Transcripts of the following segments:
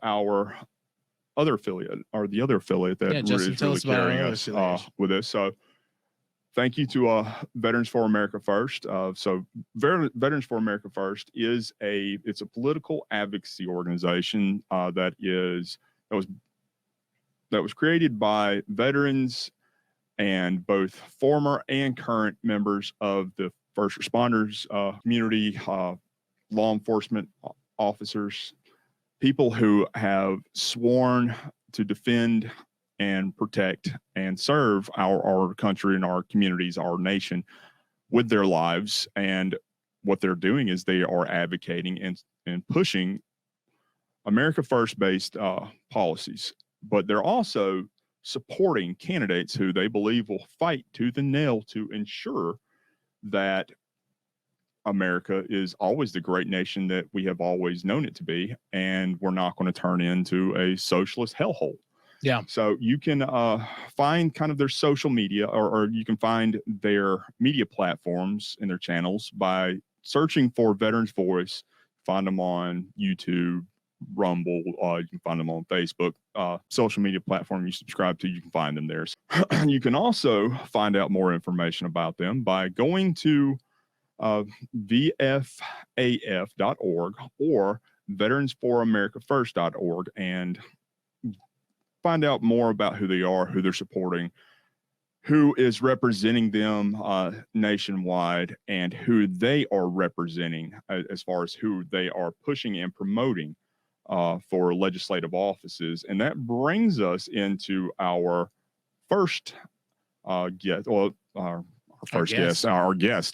our other affiliate, or the other affiliate that Justin, is really carrying us with this. So thank you to Veterans for America First. Veterans for America First is it's a political advocacy organization that was created by veterans and both former and current members of the first responders community, law enforcement officers, people who have sworn to defend and protect and serve our country and our communities, our nation, with their lives. And what they're doing is they are advocating and pushing America First based policies, but they're also supporting candidates who they believe will fight tooth and nail to ensure that America is always the great nation that we have always known it to be, and we're not going to turn into a socialist hellhole. Yeah. So you can find kind of their social media, or you can find their media platforms and their channels by searching for Veterans Voice. Find them on YouTube, Rumble. You can find them on Facebook. Social media platform you subscribe to, you can find them there. You can also find out more information about them by going to VFAF.org or veteransforamericafirst.org and find out more about who they are, who they're supporting, who is representing them nationwide, and who they are representing as far as who they are pushing and promoting for legislative offices. And that brings us into our first guest,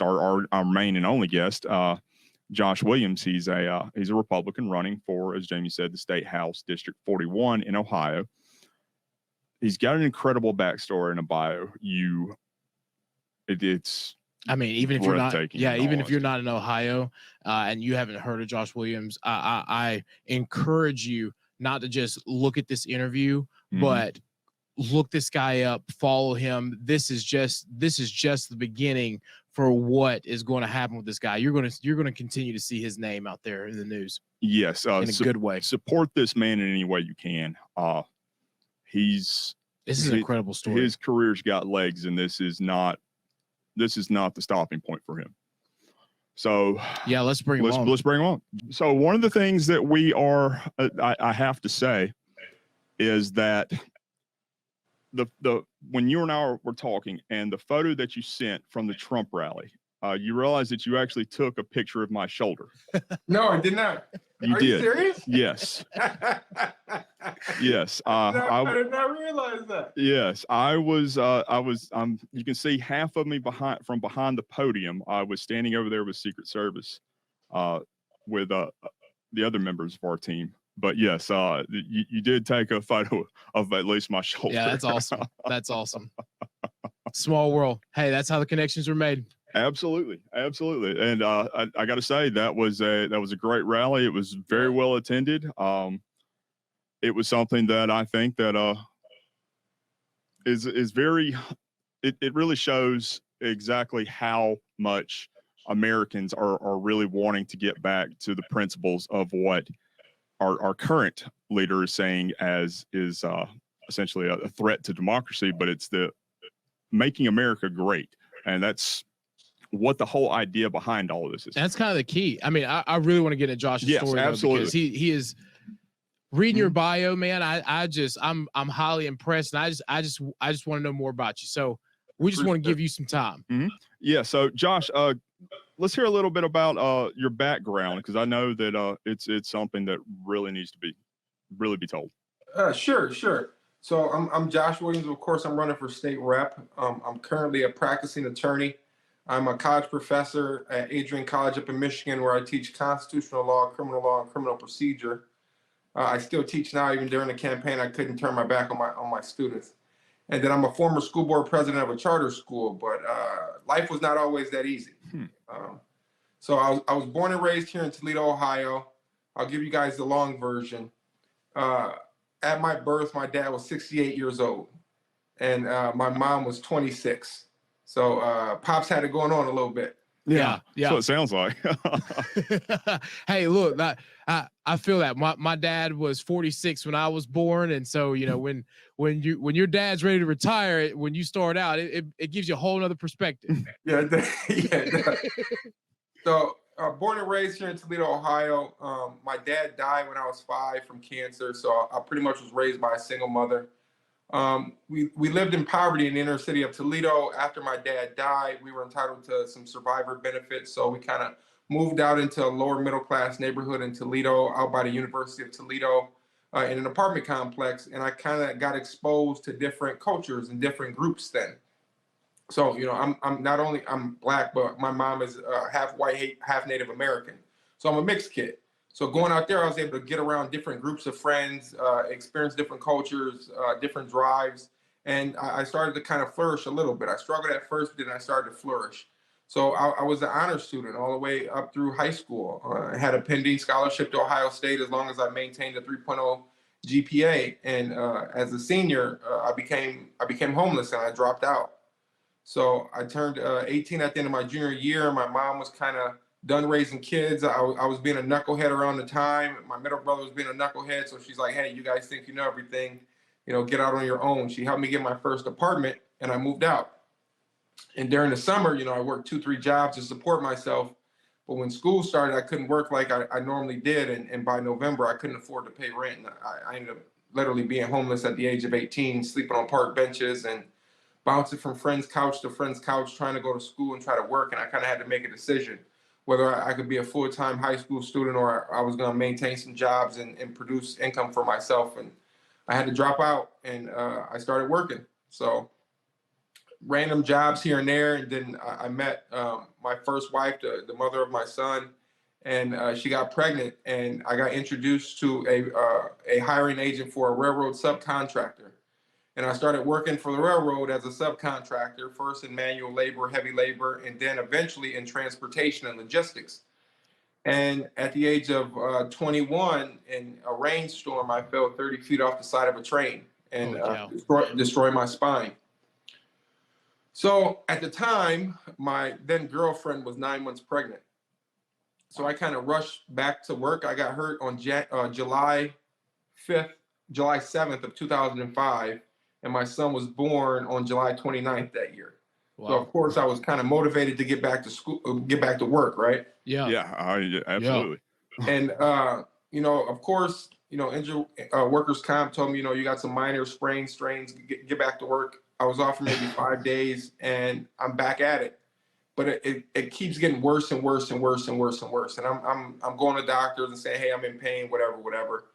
our main and only guest, Josh Williams. He's a Republican running for, as Jamie said, the State House District 41 in Ohio. He's got an incredible backstory and a bio. It's even if you're not, even if you're not in Ohio and you haven't heard of Josh Williams, I encourage you not to just look at this interview, but look this guy up, follow him. This is just the beginning for what is going to happen with this guy. You're going to continue to see his name out there in the news. Yes, in a good way. Support this man in any way you can. This is an incredible story. His career's got legs, and this is not the stopping point for him. So yeah, let's bring him on. Let's bring him on. So one of the things that I have to say is that when you and I were talking, and the photo that you sent from the Trump rally, you realize that you actually took a picture of my shoulder. No, I did not. You Are did. you serious? Yes. Yes. I did not realize that. Yes, I was. You can see half of me from behind the podium. I was standing over there with Secret Service, with the other members of our team. But yes, you did take a photo of at least my shoulder. Yeah, that's awesome. That's awesome. Small world. Hey, that's how the connections are made. Absolutely. And I got to say that was a great rally. It was very well attended. It was something that I think that is very. It really shows exactly how much Americans are really wanting to get back to the principles of what our current leader is saying is essentially a threat to democracy, but it's the making America great. And that's what the whole idea behind all of this is. That's kind of the key. I mean, I really want to get into Josh's story, absolutely, because he is reading your bio, man. I'm highly impressed, and I just want to know more about you. So we just want to give you some time. Yeah. So Josh, let's hear a little bit about your background, because I know that it's something that really needs to be told. Sure. So I'm Josh Williams. Of course, I'm running for state rep. I'm currently a practicing attorney. I'm a college professor at Adrian College up in Michigan, where I teach constitutional law, and criminal procedure. I still teach now. Even during the campaign, I couldn't turn my back on my students. And then I'm a former school board president of a charter school, but life was not always that easy. So I was born and raised here in Toledo, Ohio. I'll give you guys the long version. At my birth, my dad was 68 years old, and my mom was 26. So Pops had it going on a little bit. Yeah. That's what it sounds like. Hey, look, I feel that my dad was 46 when I was born, and so when your dad's ready to retire, when you start out, it gives you a whole other perspective. Yeah, yeah. So born and raised here in Toledo, Ohio. My dad died when I was 5 from cancer, so I pretty much was raised by a single mother. We lived in poverty in the inner city of Toledo. After my dad died, we were entitled to some survivor benefits, so we kind of moved out into a lower middle class neighborhood in Toledo, out by the University of Toledo, in an apartment complex, and I kind of got exposed to different cultures and different groups then. So I'm not only I'm black, but my mom is half white, half Native American. So I'm a mixed kid. So going out there, I was able to get around different groups of friends, experience different cultures, different drives, and I started to kind of flourish a little bit. I struggled at first, but then I started to flourish. So I was an honor student all the way up through high school. I had a pending scholarship to Ohio State as long as I maintained a 3.0 GPA. And as a senior, I became homeless and I dropped out. So I turned 18 at the end of my junior year. My mom was kind of done raising kids. I was being a knucklehead around the time. My middle brother was being a knucklehead. So she's like, hey, you guys think you know everything, get out on your own. She helped me get my first apartment and I moved out. And during the summer, I worked 2-3 jobs to support myself. But when school started, I couldn't work like I normally did. And by November, I couldn't afford to pay rent. And I ended up literally being homeless at the age of 18, sleeping on park benches and bouncing from friend's couch to friend's couch, trying to go to school and try to work. And I kind of had to make a decision whether I could be a full-time high school student or I was going to maintain some jobs and produce income for myself. And I had to drop out and I started working. So random jobs here and there. And then I met my first wife, the mother of my son, and she got pregnant. And I got introduced to a hiring agent for a railroad subcontractor. And I started working for the railroad as a subcontractor, first in manual labor, heavy labor, and then eventually in transportation and logistics. And at the age of 21, in a rainstorm, I fell 30 feet off the side of a train and destroyed my spine. So at the time, my then girlfriend was 9 months pregnant. So I kind of rushed back to work. I got hurt on July 7th of 2005. And my son was born on July 29th that year. Wow. So of course I was kind of motivated to get back to school, get back to work, right? Yeah. Yeah, absolutely. Yeah. And of course, injured workers' comp told me, you got some minor sprains, strains, get back to work. I was off for maybe 5 days and I'm back at it. But it keeps getting worse and worse and worse and worse and worse. And I'm going to doctors and saying, hey, I'm in pain, whatever.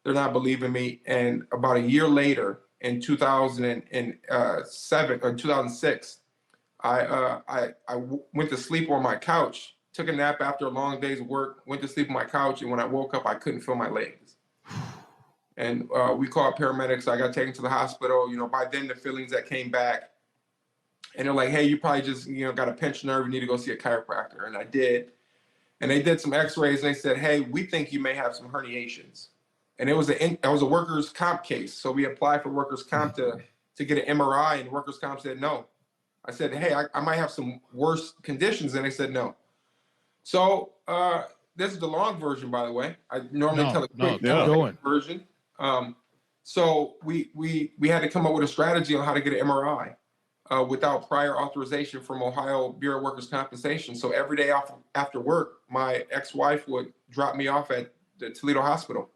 They're not believing me. And about a year later, in 2007 or 2006, I went to sleep on my couch, took a nap after a long day's work, went to sleep on my couch, and when I woke up, I couldn't feel my legs. And we called paramedics. I got taken to the hospital. By then the feelings that came back, and they're like, hey, you probably just got a pinched nerve. You need to go see a chiropractor. And I did. And they did some X-rays, and they said, hey, we think you may have some herniations. And it was a workers' comp case. So we applied for workers' comp to get an MRI, and workers' comp said no. I said, hey, I might have some worse conditions, and they said no. So this is the long version, by the way. I normally tell a quick version. So we had to come up with a strategy on how to get an MRI without prior authorization from Ohio Bureau of Workers' Compensation. So every day after work, my ex-wife would drop me off at the Toledo Hospital.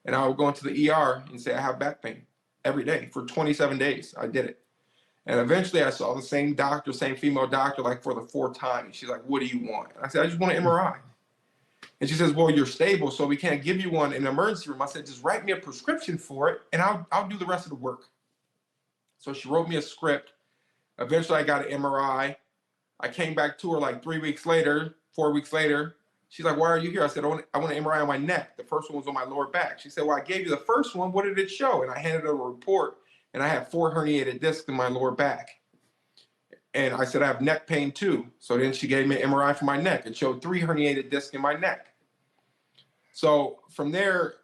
And I would go into the ER and say, I have back pain every day for 27 days. I did it. And eventually I saw the same doctor, same female doctor, like for the 4th time. And she's like, what do you want? And I said, I just want an MRI. And she says, well, you're stable, so we can't give you one in the emergency room. I said, just write me a prescription for it, and I'll do the rest of the work. So she wrote me a script. Eventually I got an MRI. I came back to her like 4 weeks later. She's like, why are you here? I said, I want an MRI on my neck. The first one was on my lower back. She said, well, I gave you the first one. What did it show? And I handed her a report, and I had 4 herniated discs in my lower back. And I said, I have neck pain too. So then she gave me an MRI for my neck. It showed 3 herniated discs in my neck. So from there,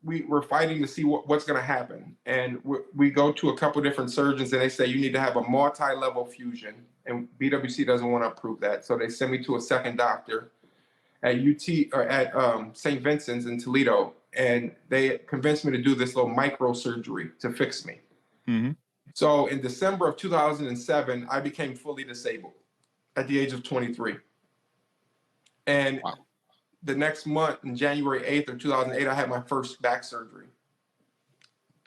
we're fighting to see what's going to happen. And we go to a couple different surgeons and they say, you need to have a multi-level fusion. And BWC doesn't want to approve that. So they send me to a second doctor at UT or at St. Vincent's in Toledo. And they convinced me to do this little microsurgery to fix me. Mm-hmm. So in December of 2007, I became fully disabled at the age of 23. And wow. The next month, in January 8th of 2008, I had my first back surgery.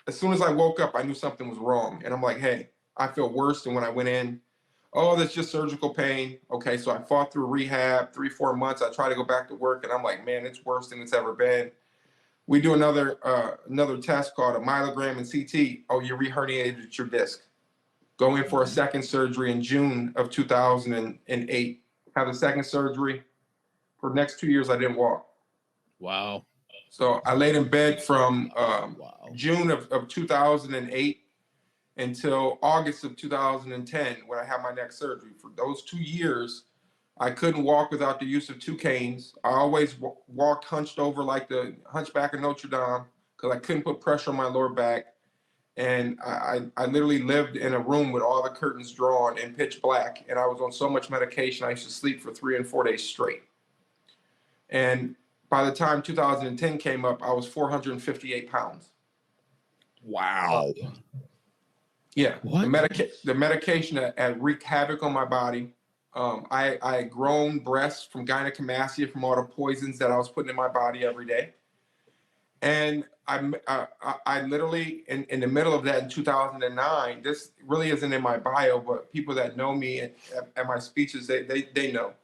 As soon as I woke up, I knew something was wrong. And I'm like, hey, I feel worse than when I went in. Oh, that's just surgical pain. Okay, so I fought through rehab, 3-4 months. I tried to go back to work, and I'm like, man, it's worse than it's ever been. We do another test called a myelogram and CT. Oh, you re-herniated your disc. Go in for a second surgery in June of 2008. Have the second surgery. For the next 2 years, I didn't walk. Wow. So I laid in bed from wow. June of 2008 until August of 2010 when I had my next surgery. For those 2 years, I couldn't walk without the use of 2 canes. I always walked hunched over like the Hunchback of Notre Dame because I couldn't put pressure on my lower back. And I literally lived in a room with all the curtains drawn and pitch black. And I was on so much medication, I used to sleep for 3 and 4 days straight. And by the time 2010 came up, I was 458 pounds. Wow. Yeah. What? The medication had wreaked havoc on my body. I had grown breasts from gynecomastia from all the poisons that I was putting in my body every day. And I literally, in the middle of that in 2009, this really isn't in my bio, but people that know me at my speeches, they know.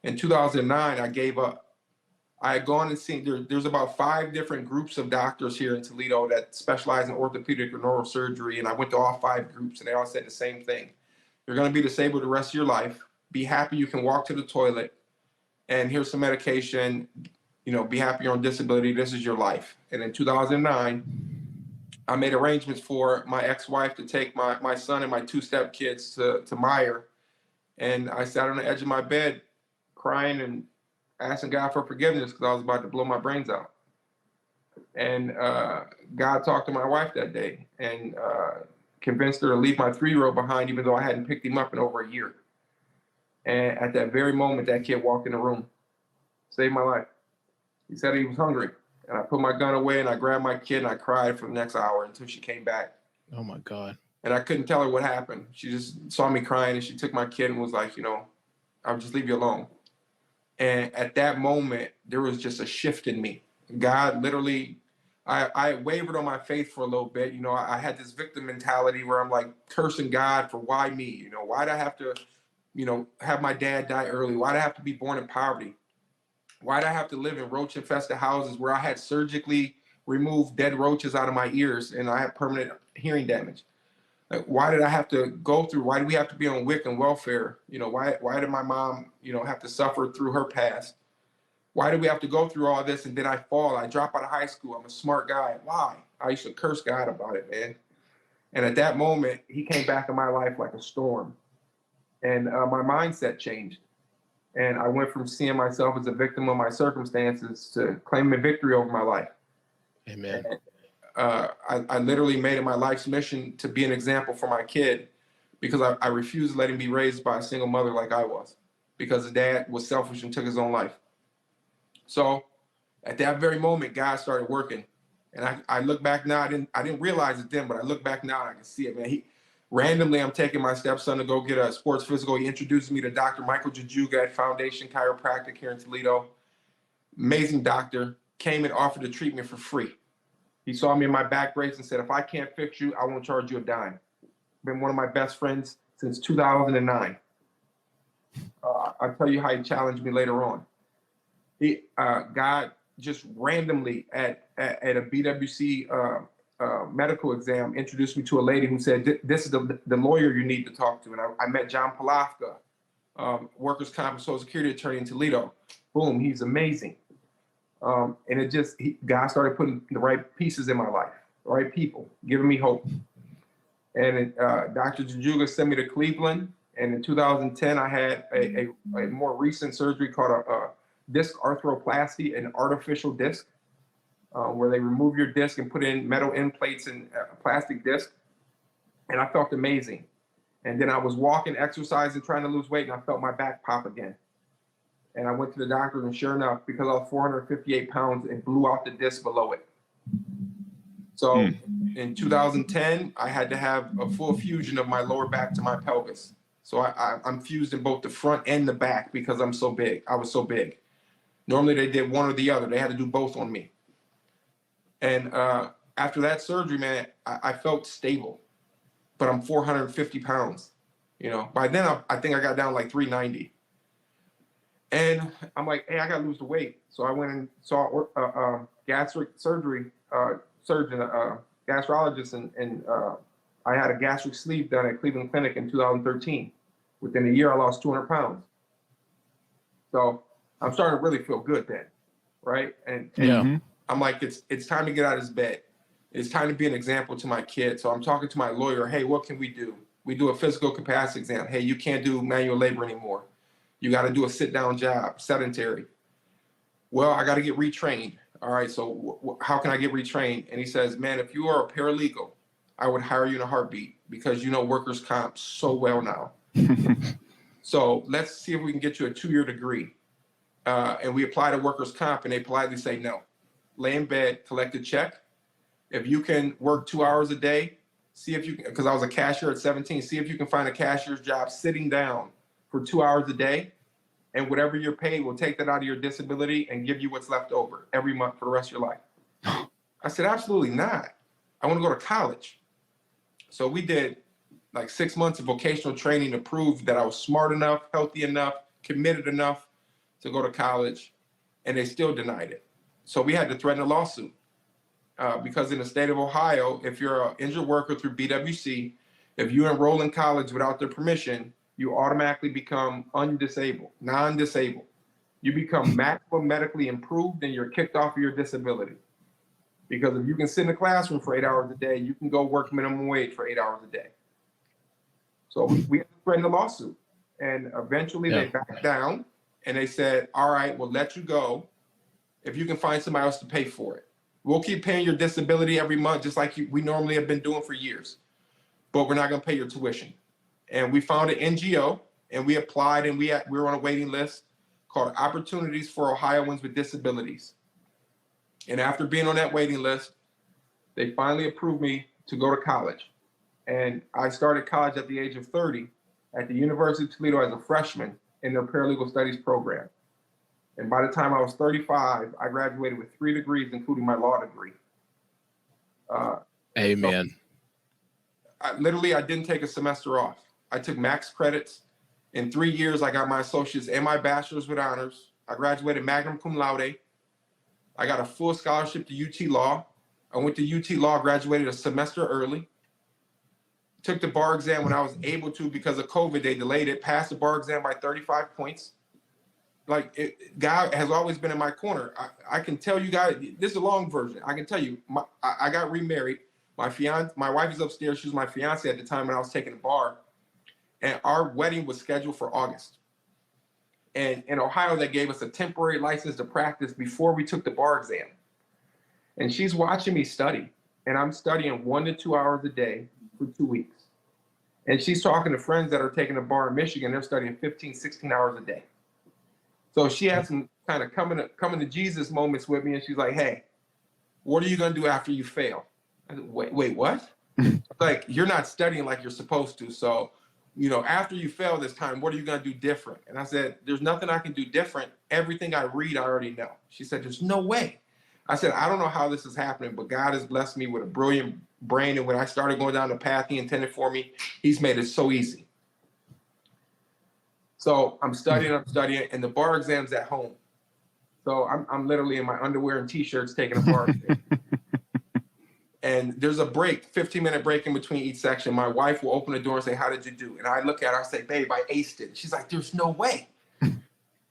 In 2009, I gave up. I had gone and seen, there's about 5 different groups of doctors here in Toledo that specialize in orthopedic or neurosurgery. And I went to all 5 groups and they all said the same thing. You're going to be disabled the rest of your life. Be happy you can walk to the toilet. And here's some medication. You know, be happy you're on disability. This is your life. And in 2009, I made arrangements for my ex-wife to take my son and my 2 stepkids to Meyer. And I sat on the edge of my bed crying and asking God for forgiveness because I was about to blow my brains out. And God talked to my wife that day and convinced her to leave my 3-year-old behind, even though I hadn't picked him up in over a year. And at that very moment, that kid walked in the room, saved my life. He said he was hungry. And I put my gun away and I grabbed my kid and I cried for the next hour until she came back. Oh my God. And I couldn't tell her what happened. She just saw me crying and she took my kid and was like, you know, I'll just leave you alone. And at that moment, there was just a shift in me. God literally, I wavered on my faith for a little bit. You know, I had this victim mentality where I'm like cursing God for why me? You know, why'd I have to, you know, have my dad die early? Why'd I have to be born in poverty? Why'd I have to live in roach-infested houses where I had surgically removed dead roaches out of my ears and I had permanent hearing damage? Like, why did I have to go through? Why do we have to be on WIC and welfare? You know, why did my mom, you know, have to suffer through her past? Why did we have to go through all this? And then I fall. I drop out of high school. I'm a smart guy. Why? I used to curse God about it, man. And at that moment, he came back in my life like a storm. And my mindset changed. And I went from seeing myself as a victim of my circumstances to claiming victory over my life. Amen. And, I literally made it my life's mission to be an example for my kid because I refused to let him be raised by a single mother like I was because his dad was selfish and took his own life. So at that very moment, God started working. And I look back now, I didn't realize it then, but I look back now and I can see it, man. Randomly, I'm taking my stepson to go get a sports physical. He introduced me to Dr. Michael Jajuga at Foundation Chiropractic here in Toledo. Amazing doctor, came and offered to treat me for free. He saw me in my back brace and said, if I can't fix you, I won't charge you a dime. Been one of my best friends since 2009. I'll tell you how he challenged me later on. God just randomly at a BWC medical exam introduced me to a lady who said, this is the lawyer you need to talk to. And I met John Palafka, workers' comp and social security attorney in Toledo. Boom, he's amazing. And it just, God started putting the right pieces in my life, the right people, giving me hope. And Dr. Jajuga sent me to Cleveland. And in 2010, I had a more recent surgery called a disc arthroplasty, an artificial disc. where they remove your disc and put in metal end plates and a plastic disc. And I felt amazing. And then I was walking, exercising, trying to lose weight, and I felt my back pop again. And I went to the doctor, and sure enough, because I was 458 pounds, it blew out the disc below it. So in 2010, I had to have a full fusion of my lower back to my pelvis. So I'm fused in both the front and the back because I'm so big. I was so big. Normally they did one or the other. They had to do both on me. And after that surgery, man, I felt stable, but I'm 450 pounds. You know, by then I think I got down like 390. And I'm like, hey, I got to lose the weight. So I went and saw a gastric surgery surgeon, gastrologist, and I had a gastric sleeve done at Cleveland Clinic in 2013. Within a year, I lost 200 pounds. So I'm starting to really feel good then, right? And I'm like, it's time to get out of this bed. It's time to be an example to my kids. So I'm talking to my lawyer. Hey, what can we do? We do a physical capacity exam. Hey, you can't do manual labor anymore. You got to do a sit-down job, sedentary. Well, I got to get retrained. All right, so how can I get retrained? And he says, man, if you are a paralegal, I would hire you in a heartbeat because you know workers' comp so well now. So let's see if we can get you a 2-year degree. And we apply to workers' comp, and they politely say no. Lay in bed, collect a check. If you can work 2 hours a day, see if you can, because I was a cashier at 17, see if you can find a cashier's job sitting down for 2 hours a day, and whatever you're paid, we'll take that out of your disability and give you what's left over every month for the rest of your life. I said, absolutely not. I want to go to college. So we did like 6 months of vocational training to prove that I was smart enough, healthy enough, committed enough to go to college, and they still denied it. So we had to threaten a lawsuit because in the state of Ohio, if you're an injured worker through BWC, if you enroll in college without their permission, you automatically become undisabled, non-disabled. You become maximum medically improved and you're kicked off of your disability. Because if you can sit in a classroom for 8 hours a day, you can go work minimum wage for 8 hours a day. So we had to threaten the lawsuit. And eventually they backed down and they said, all right, we'll let you go if you can find somebody else to pay for it. We'll keep paying your disability every month, just like we normally have been doing for years, but we're not gonna pay your tuition. And we found an NGO and we applied and we were on a waiting list called Opportunities for Ohioans with Disabilities. And after being on that waiting list, they finally approved me to go to college. And I started college at the age of 30 at the University of Toledo as a freshman in their paralegal studies program. And by the time I was 35, I graduated with 3 degrees, including my law degree. Amen. So I didn't take a semester off. I took max credits. In 3 years, I got my associates and my bachelor's with honors. I graduated magna cum laude. I got a full scholarship to UT Law. I went to UT Law, graduated a semester early. Took the bar exam when I was able to because of COVID, they delayed it. Passed the bar exam by 35 points. God has always been in my corner. I can tell you guys, this is a long version. I can tell you, I got remarried. My wife is upstairs. She was my fiance at the time when I was taking the bar. And our wedding was scheduled for August. And in Ohio, they gave us a temporary license to practice before we took the bar exam. And she's watching me study. And I'm studying 1 to 2 hours a day for 2 weeks. And she's talking to friends that are taking the bar in Michigan. They're studying 15, 16 hours a day. So she had some kind of coming to Jesus moments with me. And she's like, hey, what are you going to do after you fail? I said, wait, what? Like, you're not studying like you're supposed to. So, you know, after you fail this time, what are you going to do different? And I said, there's nothing I can do different. Everything I read, I already know. She said, there's no way. I said, I don't know how this is happening, but God has blessed me with a brilliant brain. And when I started going down the path he intended for me, he's made it so easy. So I'm studying, and the bar exam's at home. So I'm literally in my underwear and t-shirts taking a bar exam. And there's a break, 15-minute break in between each section. My wife will open the door and say, how did you do? And I look at her, I say, babe, I aced it. She's like, there's no way.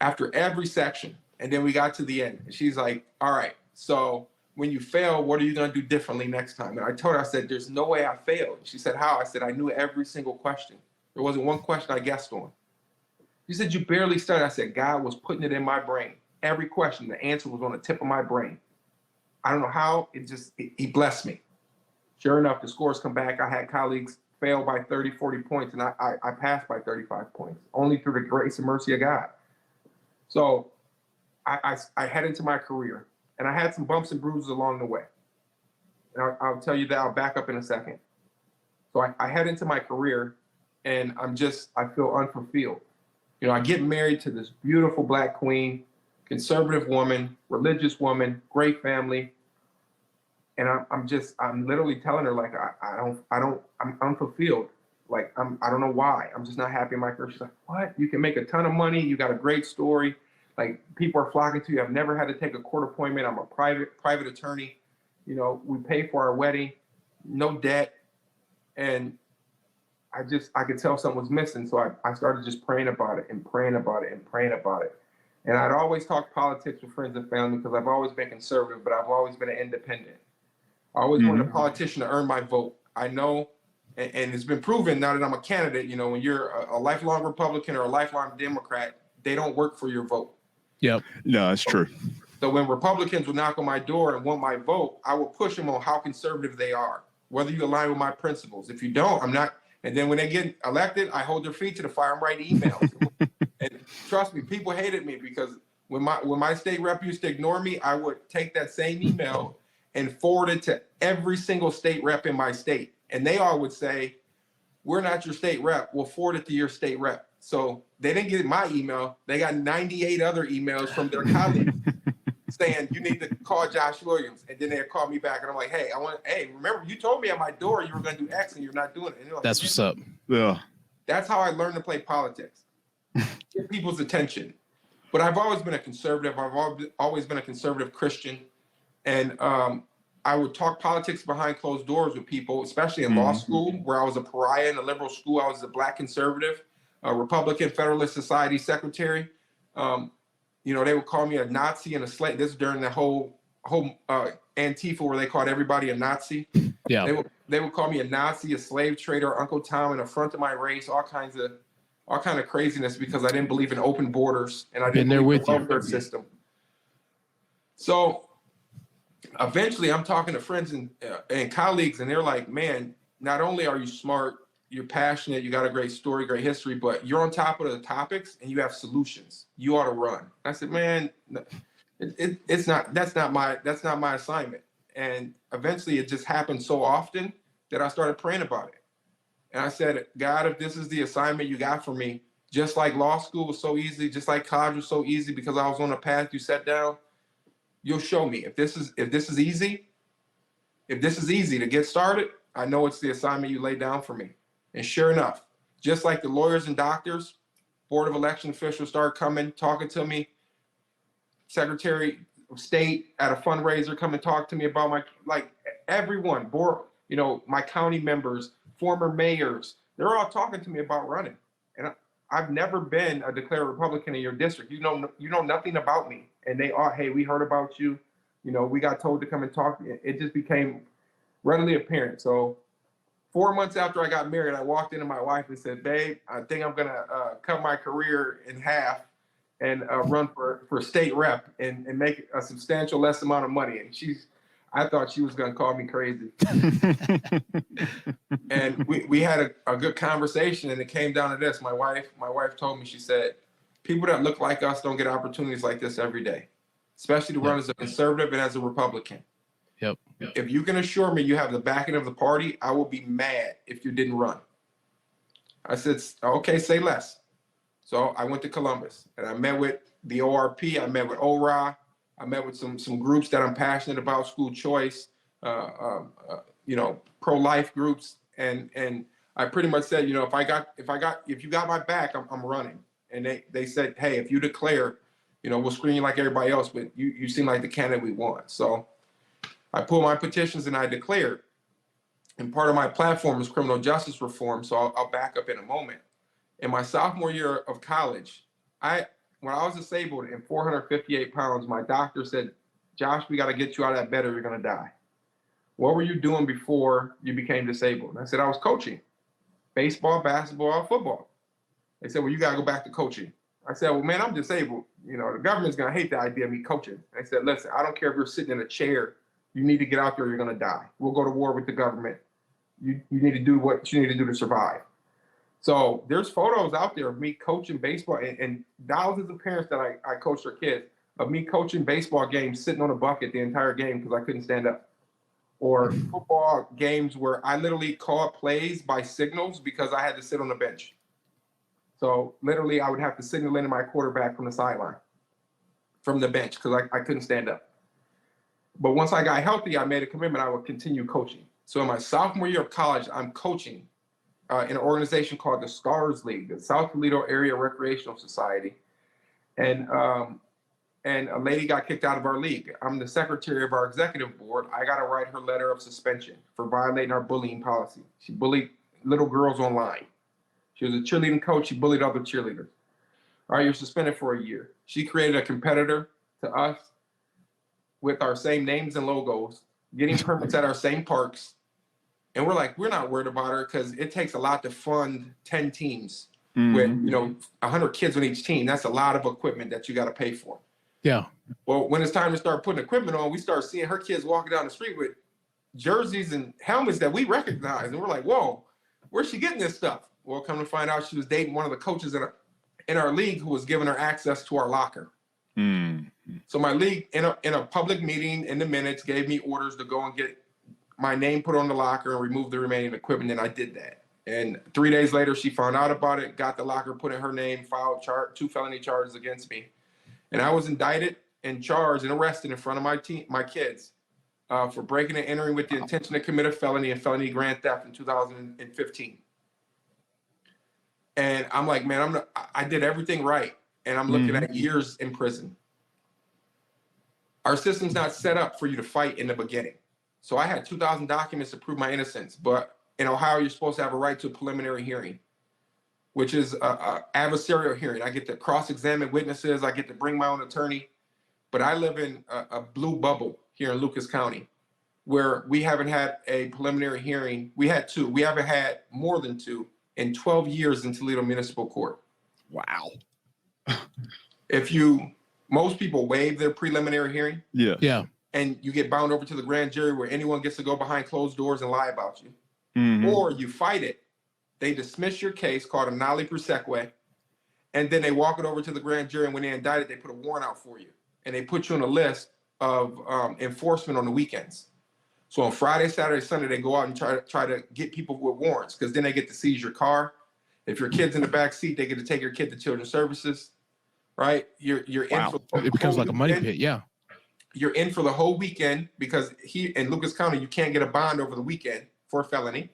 After every section. And then we got to the end. And she's like, all right, so when you fail, what are you going to do differently next time? And I told her, I said, there's no way I failed. She said, how? I said, I knew every single question. There wasn't one question I guessed on. She said, you barely studied. I said, God was putting it in my brain. Every question, the answer was on the tip of my brain. I don't know how, he blessed me. Sure enough, the scores come back. I had colleagues fail by 30, 40 points, and I passed by 35 points, only through the grace and mercy of God. So I head into my career, and I had some bumps and bruises along the way. And I'll tell you that. I'll back up in a second. So I head into my career, and I feel unfulfilled. You know, I get married to this beautiful Black queen, conservative woman, religious woman, great family. And I'm literally telling her, like, I'm unfulfilled. Like, I don't know why. I'm just not happy in my career. She's like, what? You can make a ton of money. You got a great story. Like, people are flocking to you. I've never had to take a court appointment. I'm a private attorney. You know, we pay for our wedding, no debt. And I could tell something was missing. So I started just praying about it and praying about it and praying about it. And I'd always talk politics with friends and family because I've always been conservative, but I've always been an independent. I always wanted a politician to earn my vote. I know, and it's been proven now that I'm a candidate, you know, when you're a lifelong Republican or a lifelong Democrat, they don't work for your vote. Yep. No, that's true. So when Republicans would knock on my door and want my vote, I would push them on how conservative they are, whether you align with my principles. If you don't, I'm not. And then when they get elected, I hold their feet to the fire and write emails. And trust me, people hated me because when my state rep used to ignore me, I would take that same email and forward it to every single state rep in my state. And they all would say, we're not your state rep. We'll forward it to your state rep. So they didn't get my email. They got 98 other emails from their colleagues saying, you need to call Josh Williams. And then they'd call me back. And I'm like, hey, remember, you told me at my door you were going to do X and you're not doing it. And like, that's what's up. Yeah. That's how I learned to play politics. Get people's attention. But I've always been a conservative. I've always been a conservative Christian. And I would talk politics behind closed doors with people, especially in law school, where I was a pariah in a liberal school. I was a Black conservative, a Republican Federalist Society secretary. You know, they would call me a Nazi and a slave. This is during the whole Antifa where they called everybody a Nazi. Yeah. They would call me a Nazi, a slave trader, Uncle Tom, in the front of my race, all kind of craziness because I didn't believe in open borders and I didn't believe in the welfare system. So eventually I'm talking to friends and colleagues, and they're like, man, not only are you smart, you're passionate, you got a great story, great history, but you're on top of the topics and you have solutions. You ought to run. I said, man, that's not my assignment. And eventually it just happened so often that I started praying about it. And I said, God, if this is the assignment you got for me, just like law school was so easy, just like college was so easy because I was on a path you set down, you'll show me. If this is easy to get started, I know it's the assignment you laid down for me. And sure enough, just like the lawyers and doctors, Board of Election officials started coming, talking to me. Secretary of State at a fundraiser come and talk to me about everyone, my county members, former mayors, they're all talking to me about running. And I've never been a declared Republican in your district. You know nothing about me. And they are, hey, we heard about you. You know, we got told to come and talk. It just became readily apparent. So 4 months after I got married, I walked into my wife and said, babe, I think I'm going to cut my career in half and run for state rep and make a substantial less amount of money. And I thought she was going to call me crazy. And we had a good conversation, and it came down to this. My wife told me, she said, people that look like us don't get opportunities like this every day, especially to run as a conservative and as a Republican. Yep. If you can assure me you have the backing of the party, I will be mad if you didn't run. I said, okay, say less. So I went to Columbus and I met with the ORP. I met with ORA. I met with some groups that I'm passionate about, school choice, pro-life groups. And I pretty much said, if you got my back, I'm running. And they said, hey, if you declare, we'll screen you like everybody else, but you seem like the candidate we want. So I pulled my petitions and I declared. And part of my platform is criminal justice reform. So I'll back up in a moment. In my sophomore year of college, when I was disabled and 458 pounds, my doctor said, Josh, we got to get you out of that bed or you're going to die. What were you doing before you became disabled? And I said, I was coaching baseball, basketball, football. They said, well, you got to go back to coaching. I said, well, man, I'm disabled. The government's going to hate the idea of me coaching. They said, listen, I don't care if you're sitting in a chair You need to get out there. You're going to die. We'll go to war with the government. You need to do what you need to do to survive. So there's photos out there of me coaching baseball and thousands of parents that I coached their kids of me coaching baseball games, sitting on a bucket the entire game because I couldn't stand up. Or football games where I literally called plays by signals because I had to sit on the bench. So literally I would have to signal into my quarterback from the sideline, from the bench, because I couldn't stand up. But once I got healthy, I made a commitment I would continue coaching. So in my sophomore year of college, I'm coaching in an organization called the Stars League, the South Toledo Area Recreational Society. And a lady got kicked out of our league. I'm the secretary of our executive board. I got to write her letter of suspension for violating our bullying policy. She bullied little girls online. She was a cheerleading coach. She bullied other cheerleaders. All right, you're suspended for a year. She created a competitor to us with our same names and logos, getting permits at our same parks. And we're like, we're not worried about her because it takes a lot to fund 10 teams with, 100 kids on each team. That's a lot of equipment that you got to pay for. Yeah. Well, when it's time to start putting equipment on, we start seeing her kids walking down the street with jerseys and helmets that we recognize. And we're like, whoa, where's she getting this stuff? Well, come to find out she was dating one of the coaches in our league who was giving her access to our locker. So my league, in a public meeting in the minutes, gave me orders to go and get my name put on the locker and remove the remaining equipment, and I did that. And 3 days later, she found out about it, got the locker put in her name, filed 2 felony charges against me. And I was indicted and charged and arrested in front of my kids for breaking and entering with the intention to commit a felony and felony grand theft in 2015. And I'm like, man, I did everything right. And I'm looking at years in prison. Our system's not set up for you to fight in the beginning. So I had 2,000 documents to prove my innocence. But in Ohio, you're supposed to have a right to a preliminary hearing, which is an adversarial hearing. I get to cross-examine witnesses. I get to bring my own attorney. But I live in a blue bubble here in Lucas County where we haven't had a preliminary hearing. We had 2. We haven't had more than 2 in 12 years in Toledo Municipal Court. Wow. Most people waive their preliminary hearing. Yeah. And you get bound over to the grand jury where anyone gets to go behind closed doors and lie about you. Or you fight it. They dismiss your case called a noli prosequi. And then they walk it over to the grand jury. And when they indict it, they put a warrant out for you. And they put you on a list of enforcement on the weekends. So on Friday, Saturday, Sunday, they go out and try to get people with warrants because then they get to seize your car. If your kid's in the back seat, they get to take your kid to Children's Services, right? You're in for it becomes like a money pit, yeah. You're in for the whole weekend because in Lucas County, you can't get a bond over the weekend for a felony.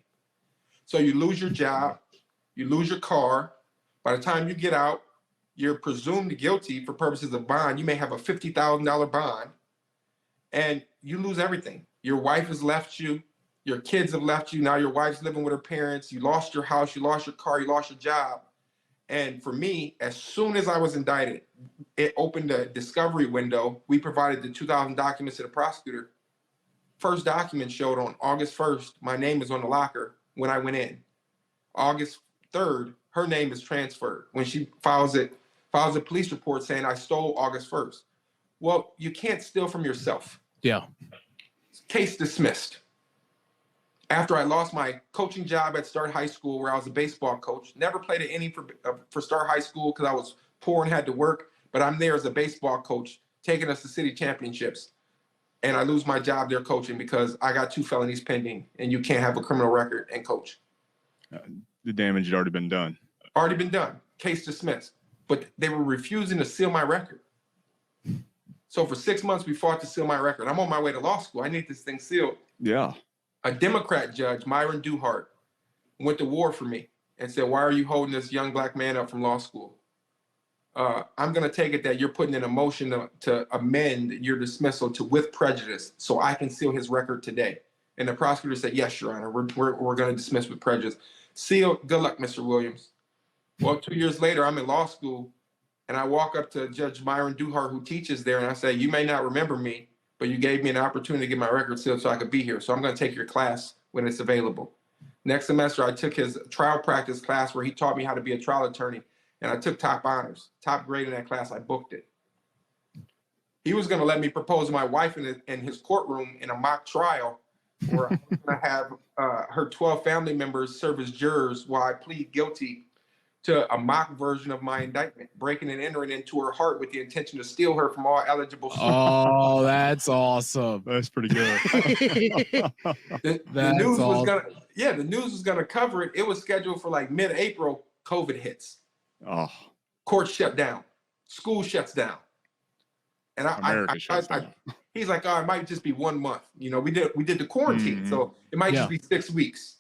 So you lose your job, you lose your car. By the time you get out, you're presumed guilty for purposes of bond. You may have a $50,000 bond and you lose everything. Your wife has left you. Your kids have left you. Now your wife's living with her parents. You lost your house. You lost your car. You lost your job. And for me, as soon as I was indicted, it opened a discovery window. We provided the 2,000 documents to the prosecutor. First document showed on August 1st, my name is on the locker when I went in. August 3rd, her name is transferred. When she files a police report saying I stole August 1st. Well, you can't steal from yourself. Yeah. Case dismissed. After I lost my coaching job at Start High School, where I was a baseball coach, never played an inning for Start High School because I was poor and had to work, but I'm there as a baseball coach, taking us to city championships. And I lose my job there coaching because I got 2 felonies pending, and you can't have a criminal record and coach. The damage had already been done. Already been done. Case dismissed. But they were refusing to seal my record. So for 6 months, we fought to seal my record. I'm on my way to law school. I need this thing sealed. Yeah. A Democrat judge, Myron Duhart, went to war for me and said, why are you holding this young black man up from law school? I'm going to take it that you're putting in a motion to amend your dismissal to with prejudice so I can seal his record today. And the prosecutor said, yes, Your Honor, we're going to dismiss with prejudice. Seal, good luck, Mr. Williams. Well, 2 years later, I'm in law school, and I walk up to Judge Myron Duhart, who teaches there, and I say, you may not remember me, but you gave me an opportunity to get my record sealed so I could be here. So I'm going to take your class when it's available. Next semester, I took his trial practice class where he taught me how to be a trial attorney, and I took top honors, top grade in that class. I booked it. He was going to let me propose to my wife in his courtroom in a mock trial where I was going to have her 12 family members serve as jurors while I plead guilty to a mock version of my indictment, breaking and entering into her heart with the intention to steal her from all eligible suitors. Oh, that's awesome. That's pretty good. The news was the news was gonna cover it. It was scheduled for like mid-April. COVID hits. Oh, Court shut down. School shuts down. And he's like, oh, it might just be 1 month. You know, we did the quarantine, so it might just be 6 weeks.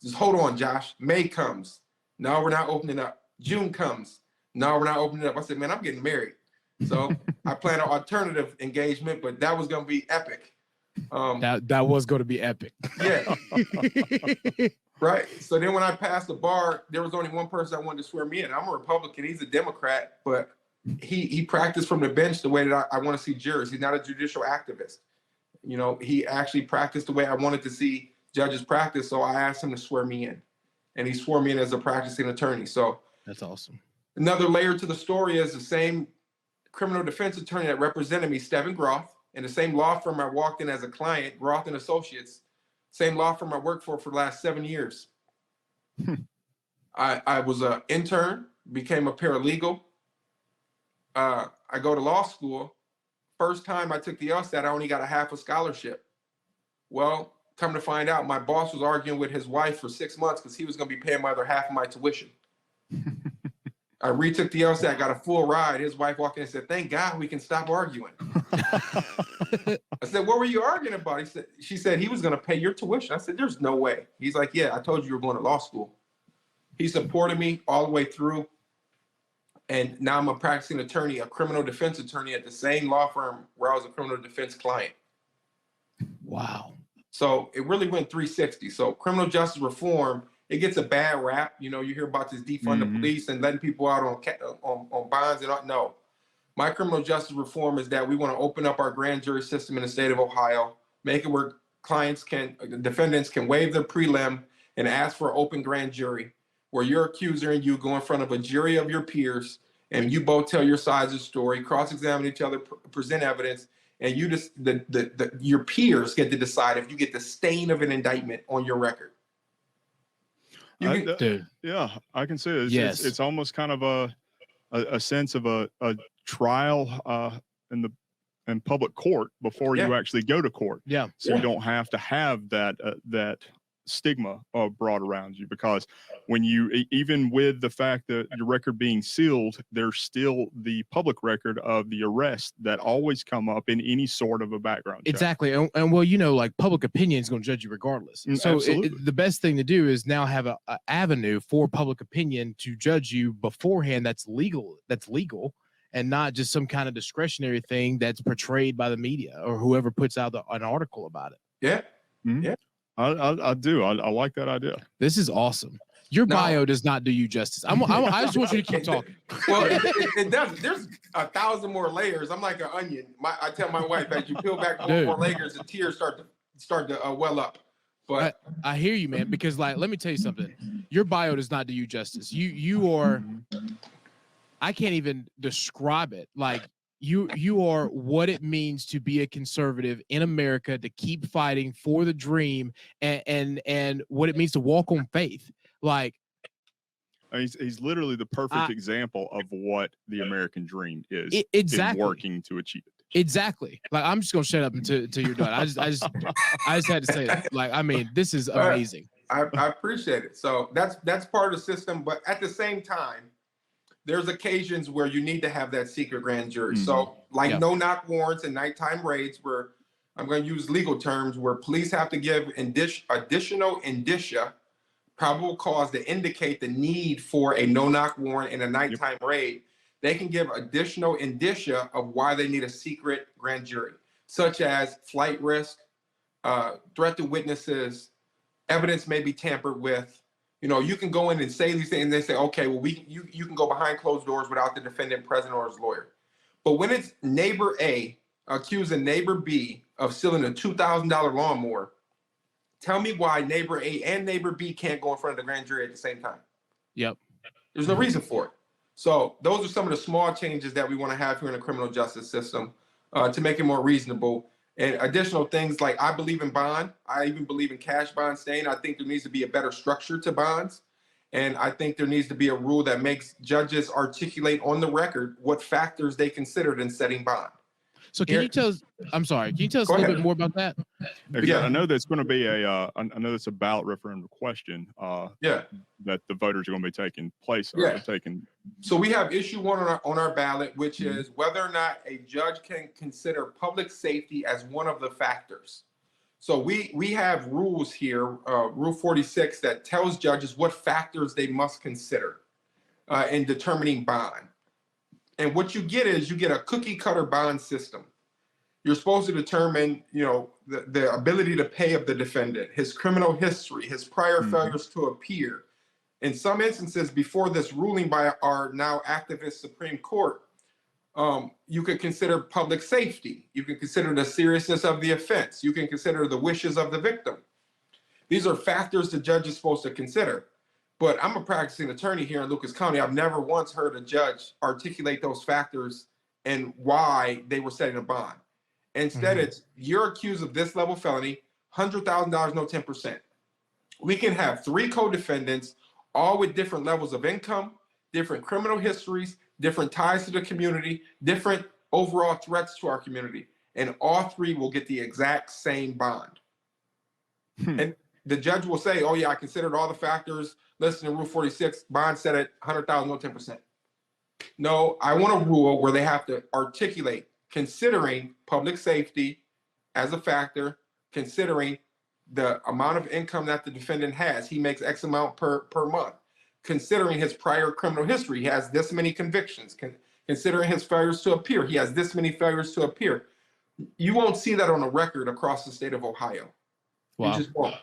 Just hold on, Josh. May comes. No, we're not opening up. June comes. No, we're not opening up. I said, man, I'm getting married. So I planned an alternative engagement, but that was going to be epic. That was going to be epic. Yeah. Right. So then when I passed the bar, there was only one person that wanted to swear me in. I'm a Republican. He's a Democrat, but he practiced from the bench the way that I want to see jurors. He's not a judicial activist. You know, he actually practiced the way I wanted to see judges practice. So I asked him to swear me in, and he swore me in as a practicing attorney. So that's awesome. Another layer to the story is the same criminal defense attorney that represented me, Stephen Groth, in the same law firm I walked in as a client, Groth and Associates, same law firm I worked for the last 7 years. I was an intern, became a paralegal. I go to law school. First time I took the LSAT, I only got a half a scholarship. Well, come to find out, my boss was arguing with his wife for 6 months because he was going to be paying my other half of my tuition. I retook the LSAT, got a full ride. His wife walked in and said, thank God we can stop arguing. I said, what were you arguing about? She said, he was going to pay your tuition. I said, there's no way. He's like, yeah, I told you were going to law school. He supported me all the way through. And now I'm a practicing attorney, a criminal defense attorney at the same law firm where I was a criminal defense client. Wow. So it really went 360. So criminal justice reform, it gets a bad rap. You know, you hear about this defund the police and letting people out on bonds and all. No. My criminal justice reform is that we want to open up our grand jury system in the state of Ohio, make it where defendants can waive their prelim and ask for an open grand jury, where your accuser and you go in front of a jury of your peers and you both tell your sides of the story, cross-examine each other, present evidence, and you just your peers get to decide if you get the stain of an indictment on your record. Yeah, I can see it. It's almost kind of a sense of a trial in public court before you actually go to court. Yeah. So you don't have to have that stigma brought around you, because when you, even with the fact that your record being sealed, there's still the public record of the arrest that always come up in any sort of a background check. Exactly. And well, you know, like public opinion is going to judge you regardless. So the best thing to do is now have a avenue for public opinion to judge you beforehand. That's legal, and not just some kind of discretionary thing that's portrayed by the media or whoever puts out an article about it. Yeah. Yeah. I do. I like that idea. This is awesome. Your bio does not do you justice. I just want you to keep talking. Well, it does. There's 1,000 more layers. I'm like an onion. I tell my wife, as you peel back more layers, the tears start to well up. But I hear you, man. Because like, let me tell you something. Your bio does not do you justice. You are. I can't even describe it. Like, you are what it means to be a conservative in America, to keep fighting for the dream, and what it means to walk on faith. Like, he's literally the perfect example of what the American dream is. Exactly. In working to achieve it. Exactly. Like, I'm just gonna shut up until you're done. I just had to say that. Like, I mean, this is amazing. I appreciate it. So that's part of the system, but at the same time, there's occasions where you need to have that secret grand jury. So like no-knock warrants and nighttime raids, where I'm going to use legal terms, where police have to give additional indicia, probable cause to indicate the need for a no-knock warrant and a nighttime raid. They can give additional indicia of why they need a secret grand jury, such as flight risk, threat to witnesses, evidence may be tampered with. You know, you can go in and say these things and they say, okay, well, you can go behind closed doors without the defendant present or his lawyer. But when it's neighbor A accusing neighbor B of stealing a $2,000 lawnmower, tell me why neighbor A and neighbor B can't go in front of the grand jury at the same time. Yep. There's no reason for it. So those are some of the small changes that we want to have here in the criminal justice system. to make it more reasonable. And additional things like I believe in bond. I even believe in cash bond staying. I think there needs to be a better structure to bonds. And I think there needs to be a rule that makes judges articulate on the record what factors they considered in setting bond. So can you tell us, I'm sorry, can you tell us a little bit more about that? Yeah, I know that's going to be I know that's a ballot referendum question that the voters are going to be taking place. So we have issue 1 on our ballot, which is whether or not a judge can consider public safety as one of the factors. So we have rules here, Rule 46, that tells judges what factors they must consider in determining bond. And what you get is you get a cookie cutter bond system. You're supposed to determine, the ability to pay of the defendant, his criminal history, his prior failures to appear. In some instances, before this ruling by our now activist Supreme Court, you could consider public safety. You can consider the seriousness of the offense. You can consider the wishes of the victim. These are factors the judge is supposed to consider. But I'm a practicing attorney here in Lucas County. I've never once heard a judge articulate those factors and why they were setting a bond. Instead, it's you're accused of this level felony, $100,000, no 10%. We can have 3 co-defendants, all with different levels of income, different criminal histories, different ties to the community, different overall threats to our community. And all 3 will get the exact same bond. And the judge will say, oh yeah, I considered all the factors listed in Rule 46, bond set at $100,000, no 10%. No, I want a rule where they have to articulate considering public safety as a factor, considering the amount of income that the defendant has. He makes X amount per month. Considering his prior criminal history, he has this many convictions. Considering his failures to appear, he has this many failures to appear. You won't see that on a record across the state of Ohio. Wow. You just won't.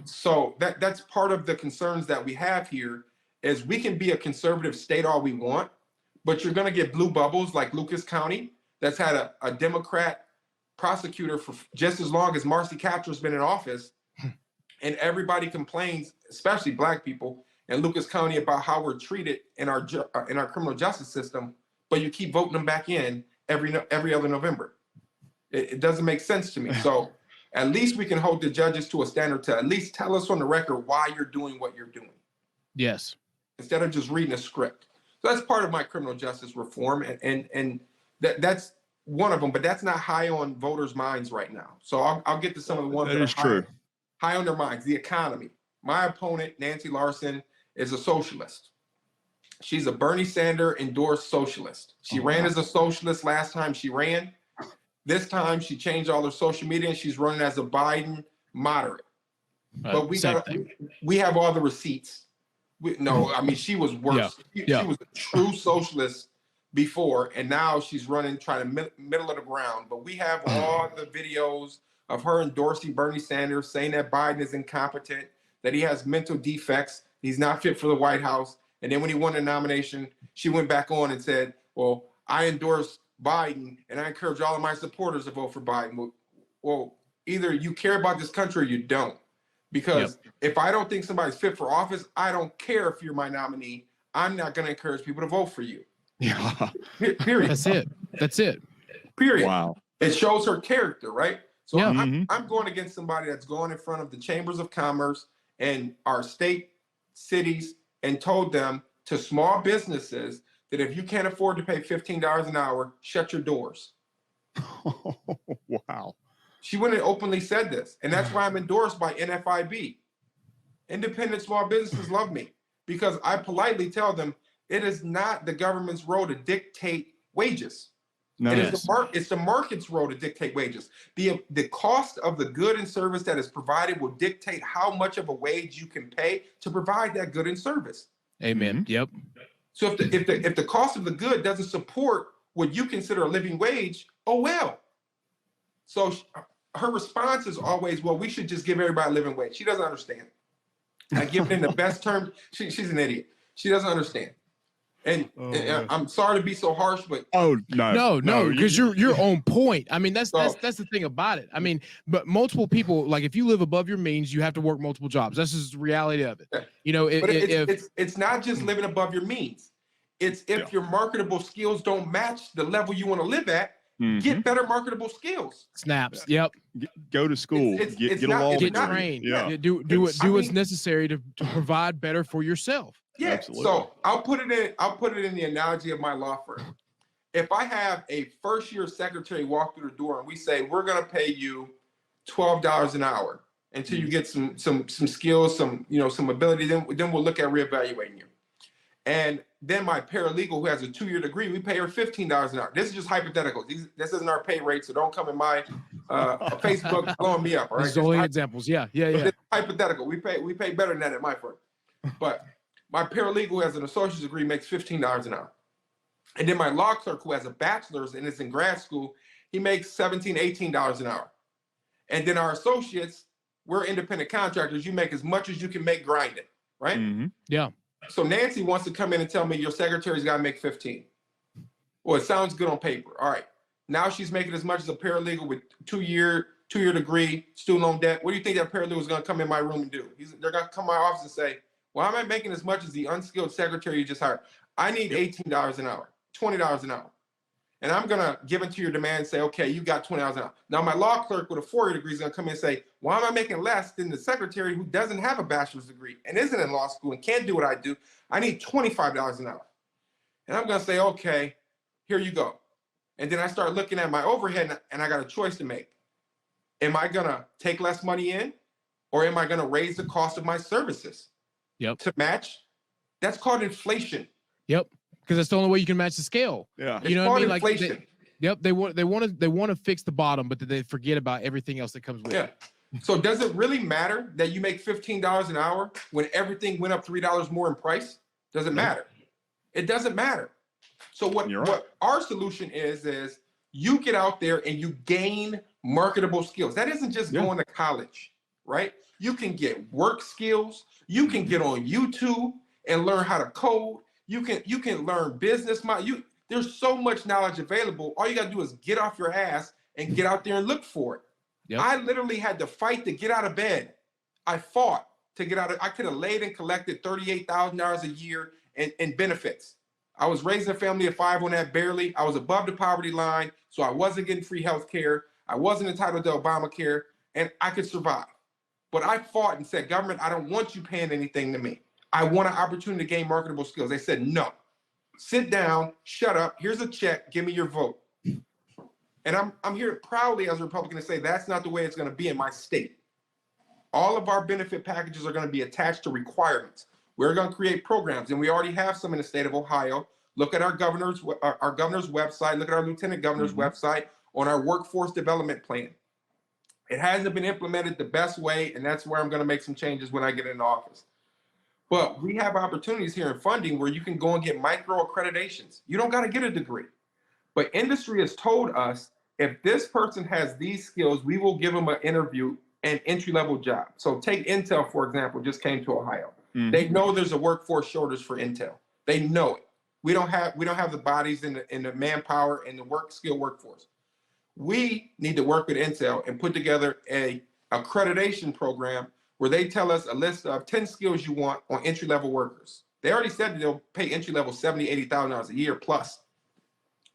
So that's part of the concerns that we have here is we can be a conservative state all we want, but you're going to get blue bubbles like Lucas County that's had a Democrat prosecutor for just as long as Marcy Kaptur's been in office. And everybody complains, especially Black people in Lucas County, about how we're treated in our criminal justice system, but you keep voting them back in every other November. It doesn't make sense to me. So at least we can hold the judges to a standard to at least tell us on the record why you're doing what you're doing. Yes. Instead of just reading a script. So that's part of my criminal justice reform, and that's one of them, but that's not high on voters' minds right now. So I'll get to some of the ones that are high on their minds. The economy. My opponent, Nancy Larson, is a socialist. She's a Bernie Sanders endorsed socialist. She ran as a socialist last time she ran. This time she changed all her social media and she's running as a Biden moderate. But we have all the receipts. She was worse. She was a true socialist before, and now she's running, trying to middle of the ground. But we have all the videos of her endorsing Bernie Sanders, saying that Biden is incompetent, that he has mental defects, he's not fit for the White House. And then when he won the nomination, she went back on and said, well, I endorse Biden, and I encourage all of my supporters to vote for Biden. Well, either you care about this country or you don't. Because if I don't think somebody's fit for office, I don't care if you're my nominee. I'm not going to encourage people to vote for you. Yeah. Period. That's it. Period. Wow. It shows her character, right? So I'm going against somebody that's going in front of the chambers of commerce and our state, cities, and told them to small businesses that if you can't afford to pay $15 an hour, shut your doors. Wow. She went and openly said this. And that's why I'm endorsed by NFIB. Independent small businesses love me because I politely tell them it is not the government's role to dictate wages. No, it's the market's role to dictate wages. The cost of the good and service that is provided will dictate how much of a wage you can pay to provide that good and service. Amen. Yep. So if the cost of the good doesn't support what you consider a living wage, oh well. So her response is always, well, we should just give everybody a living wage. She doesn't understand. I give it in the best term. She's an idiot. She doesn't understand. And I'm sorry to be so harsh, but no, because you're on point. I mean, that's the thing about it. I mean, but multiple people, like if you live above your means, you have to work multiple jobs. That's just the reality of it. It's not just living above your means. It's if your marketable skills don't match the level you want to live at, Get better marketable skills. Snaps. Yep. Go to school. Get a law get degree. trained. Yeah. Do what's necessary to provide better for yourself. Yeah. Absolutely. So I'll put it in the analogy of my law firm. If I have a first-year secretary walk through the door and we say we're going to pay you $12 an hour until you get some skills, some ability, then we'll look at reevaluating you. And then my paralegal who has a 2-year degree, we pay her $15 an hour. This is just hypothetical. This isn't our pay rate, so don't come in my Facebook blowing me up. All right, these are only examples. Yeah. It's hypothetical. We pay better than that at my firm. But my paralegal who has an associate's degree makes $15 an hour. And then my law clerk who has a bachelor's and is in grad school, he makes $17, $18 an hour. And then our associates, we're independent contractors. You make as much as you can make grinding, right? Mm-hmm. Yeah. So Nancy wants to come in and tell me your secretary's got to make 15. Well, it sounds good on paper. All right. Now she's making as much as a paralegal with two-year degree, student loan debt. What do you think that paralegal is going to come in my room and do? They're going to come to my office and say, well, am I making as much as the unskilled secretary you just hired? I need $18 an hour, $20 an hour. And I'm going to give into your demand and say, okay, you got $20 an hour. Now, my law clerk with a 4-year degree is going to come in and say, why am I making less than the secretary who doesn't have a bachelor's degree and isn't in law school and can't do what I do? I need $25 an hour. And I'm going to say, okay, here you go. And then I start looking at my overhead and I got a choice to make. Am I going to take less money in or am I going to raise the cost of my services to match? That's called inflation. Yep. Because that's the only way you can match the scale. Yeah, you know what I mean? Inflation. They want to fix the bottom, but they forget about everything else that comes with it. So does it really matter that you make $15 an hour when everything went up $3 more in price? Does it matter? It doesn't matter. So what our solution is you get out there and you gain marketable skills. That isn't just going to college, right? You can get work skills. You can get on YouTube and learn how to code. You can learn business. There's so much knowledge available. All you got to do is get off your ass and get out there and look for it. Yep. I literally had to fight to get out of bed. I fought to get out of. I could have laid and collected $38,000 a year in benefits. I was raising a family of 5 on that barely. I was above the poverty line, so I wasn't getting free health care. I wasn't entitled to Obamacare, and I could survive. But I fought and said, government, I don't want you paying anything to me. I want an opportunity to gain marketable skills. They said, no, sit down, shut up. Here's a check. Give me your vote. And I'm here proudly as a Republican to say that's not the way it's going to be in my state. All of our benefit packages are going to be attached to requirements. We're going to create programs, and we already have some in the state of Ohio. Look at our governor's website. Look at our lieutenant governor's website on our workforce development plan. It hasn't been implemented the best way, and that's where I'm going to make some changes when I get into office. But we have opportunities here in funding where you can go and get micro accreditations. You don't got to get a degree. But industry has told us if this person has these skills, we will give them an interview and entry-level job. So take Intel, for example, just came to Ohio. Mm-hmm. They know there's a workforce shortage for Intel. They know it. We don't have the bodies and the manpower and the skill workforce. We need to work with Intel and put together a accreditation program where they tell us a list of 10 skills you want on entry-level workers. They already said that they'll pay entry-level $70,000, $80,000 a year plus.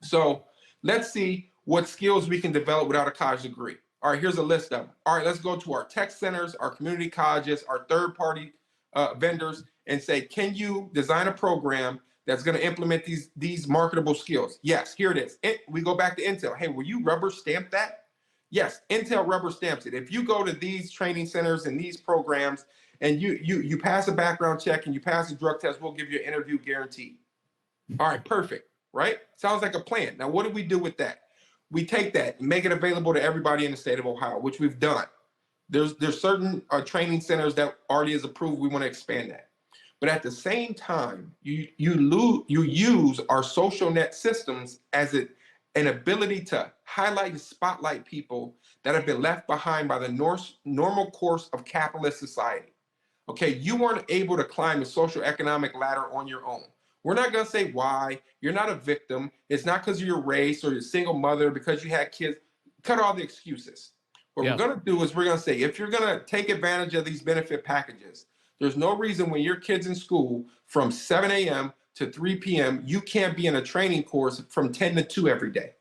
So let's see what skills we can develop without a college degree. All right, here's a list of them. All right, let's go to our tech centers, our community colleges, our third-party vendors, and say, can you design a program that's going to implement these marketable skills? Yes, here it is. We go back to Intel. Hey, will you rubber stamp that? Yes, Intel rubber stamps it. If you go to these training centers and these programs and you pass a background check and you pass a drug test, we'll give you an interview guaranteed. All right, perfect, right? Sounds like a plan. Now, what do we do with that? We take that and make it available to everybody in the state of Ohio, which we've done. There's certain training centers that already is approved. We want to expand that. But at the same time, you use our social net systems as an ability to highlight and spotlight people that have been left behind by the normal course of capitalist society. Okay, you weren't able to climb the social economic ladder on your own. We're not going to say why. You're not a victim. It's not because of your race or your single mother, because you had kids. Cut all the excuses. What we're going to do is we're going to say, if you're going to take advantage of these benefit packages, there's no reason when your kid's in school from 7 a.m. to 3 p.m., you can't be in a training course from 10 to 2 every day.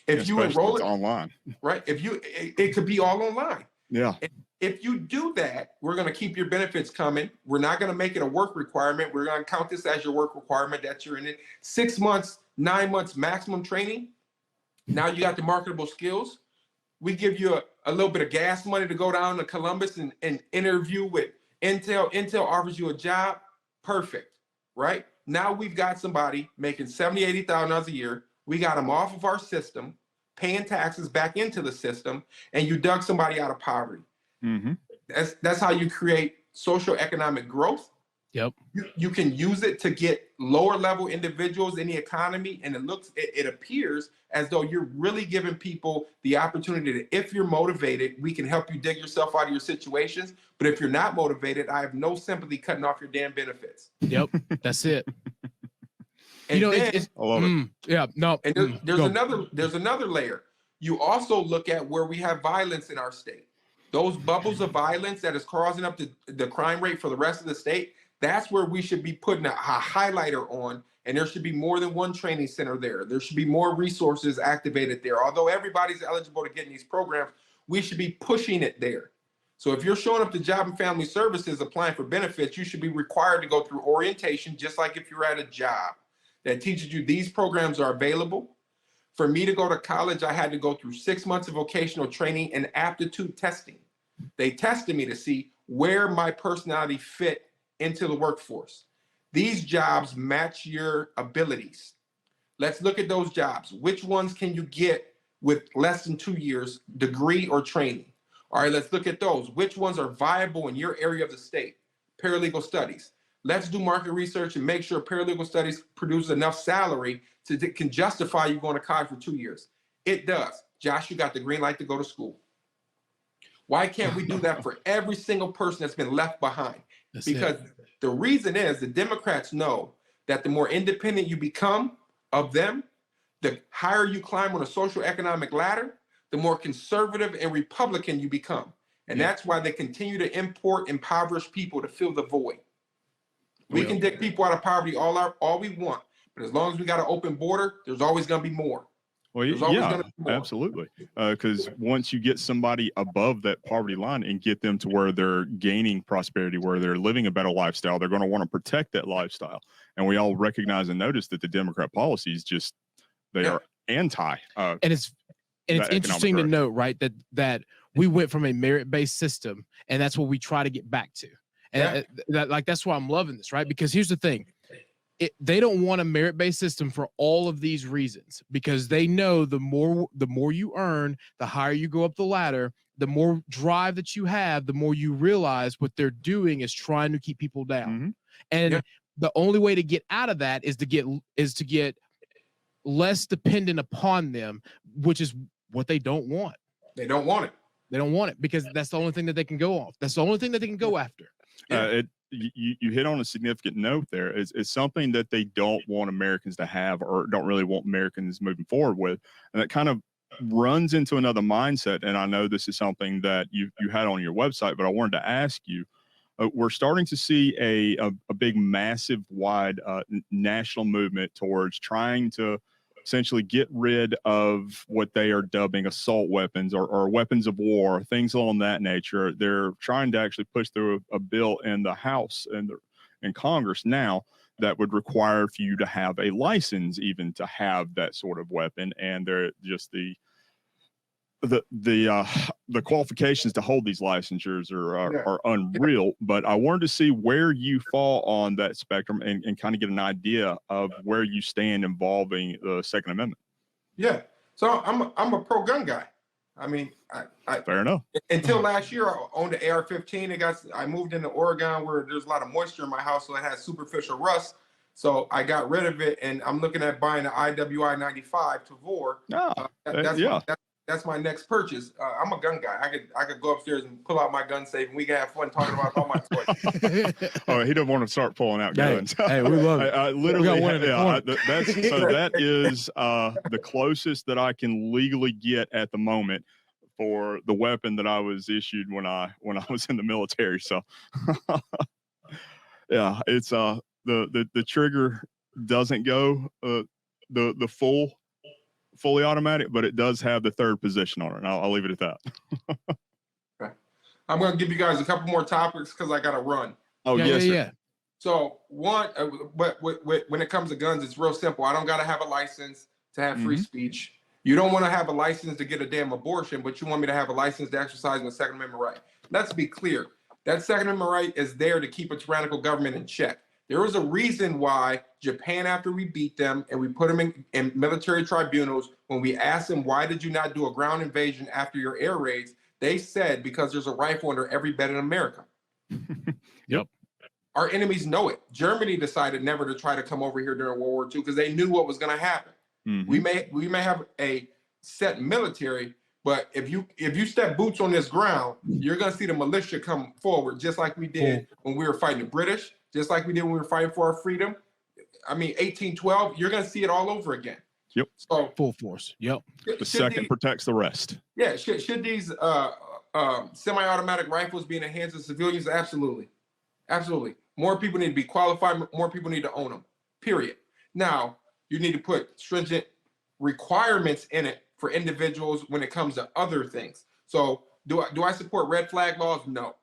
If you enroll it online, right? It could be all online. Yeah. If you do that, we're going to keep your benefits coming. We're not going to make it a work requirement. We're going to count this as your work requirement that you're in it. 6 months, 9 months maximum training. Now you got the marketable skills. We give you a little bit of gas money to go down to Columbus and interview with Intel. Intel offers you a job. Perfect, right? Now we've got somebody making $70,000, $80,000 a year. We got them off of our system, paying taxes back into the system, and you dug somebody out of poverty. Mm-hmm. That's how you create social economic growth. Yep. You can use it to get lower level individuals in the economy, and it appears as though you're really giving people the opportunity to, if you're motivated, we can help you dig yourself out of your situations. But if you're not motivated, I have no sympathy cutting off your damn benefits. Yep, that's it. And you know, then, it's I love it. Yeah, no. And there's another layer. You also look at where we have violence in our state. Those bubbles of violence that is causing up the crime rate for the rest of the state. That's where we should be putting a highlighter on, and there should be more than one training center there. There should be more resources activated there. Although everybody's eligible to get in these programs, we should be pushing it there. So if you're showing up to Job and Family Services applying for benefits, you should be required to go through orientation, just like if you're at a job that teaches you these programs are available. For me to go to college, I had to go through 6 months of vocational training and aptitude testing. They tested me to see where my personality fit into the workforce. These jobs match your abilities. Let's look at those jobs. Which ones can you get with less than 2 years degree or training? All right, let's look at those. Which ones are viable in your area of the state? Paralegal studies. Let's do market research and make sure paralegal studies produce enough salary to can justify you going to college for 2 years. It does. Josh, you got the green light to go to school. Why can't we do that for every single person that's been left behind? Because the reason is the Democrats know that the more independent you become of them, the higher you climb on a social economic ladder, the more conservative and Republican you become. And that's why they continue to import impoverished people to fill the void. We can dig people out of poverty all we want, but as long as we got an open border, there's always going to be more. Well, yeah, absolutely. Because once you get somebody above that poverty line and get them to where they're gaining prosperity, where they're living a better lifestyle, they're going to want to protect that lifestyle. And we all recognize and notice that the Democrat policies they are anti. And it's interesting to note, right, that we went from a merit-based system, and that's what we try to get back to. And that's why I'm loving this, right? Because here's the thing. They don't want a merit-based system for all of these reasons, because they know the more you earn, the higher you go up the ladder, the more drive that you have, the more you realize what they're doing is trying to keep people down. Mm-hmm. And the only way to get out of that is to get less dependent upon them, which is what they don't want. They don't want it. They don't want it because that's the only thing that they can go off. That's the only thing that they can go after. You hit on a significant note there. It's something that they don't want Americans to have, or don't really want Americans moving forward with. And that kind of runs into another mindset. And I know this is something that you had on your website, but I wanted to ask you, we're starting to see a big, massive, wide national movement towards trying to essentially get rid of what they are dubbing assault weapons or weapons of war, things along that nature. They're trying to actually push through a bill in the House and in Congress now that would require for you to have a license even to have that sort of weapon. And they're just the qualifications to hold these licensures are unreal. But I wanted to see where you fall on that spectrum and kind of get an idea of where you stand involving the Second Amendment. Yeah, so I'm a pro gun guy. I mean, I fair enough. Until last year, I owned an AR-15. I moved into Oregon where there's a lot of moisture in my house, so it has superficial rust. So I got rid of it, and I'm looking at buying an IWI 95 Tavor. That's my next purchase. I'm a gun guy. I could go upstairs and pull out my gun safe, and we can have fun talking about all my toys. Oh, he doesn't want to start pulling out guns. Hey, we love it. I literally, that is the closest that I can legally get at the moment for the weapon that I was issued when I was in the military. So, yeah, it's the trigger doesn't go the fully automatic, but it does have the third position on it. And I'll leave it at that. Okay. I'm going to give you guys a couple more topics because I got to run. Oh, yes, sir. So one, but when it comes to guns, it's real simple. I don't got to have a license to have free speech. You don't want to have a license to get a damn abortion, but you want me to have a license to exercise my Second Amendment right. Let's be clear. That Second Amendment right is there to keep a tyrannical government in check. There was a reason why Japan, after we beat them and we put them in military tribunals, when we asked them, why did you not do a ground invasion after your air raids? They said, because there's a rifle under every bed in America. Yep. Our enemies know it. Germany decided never to try to come over here during World War II because they knew what was going to happen. We may have a set military, but if you step boots on this ground, you're going to see the militia come forward, just like we did when we were fighting the British, just like we did when we were fighting for our freedom. I mean, 1812, you're going to see it all over again. Yep. So full force. Yep. The second protects the rest. Yeah. Should these semi-automatic rifles be in the hands of civilians? Absolutely. Absolutely. More people need to be qualified. More people need to own them, period. Now, you need to put stringent requirements in it for individuals when it comes to other things. So do I support red flag laws? No,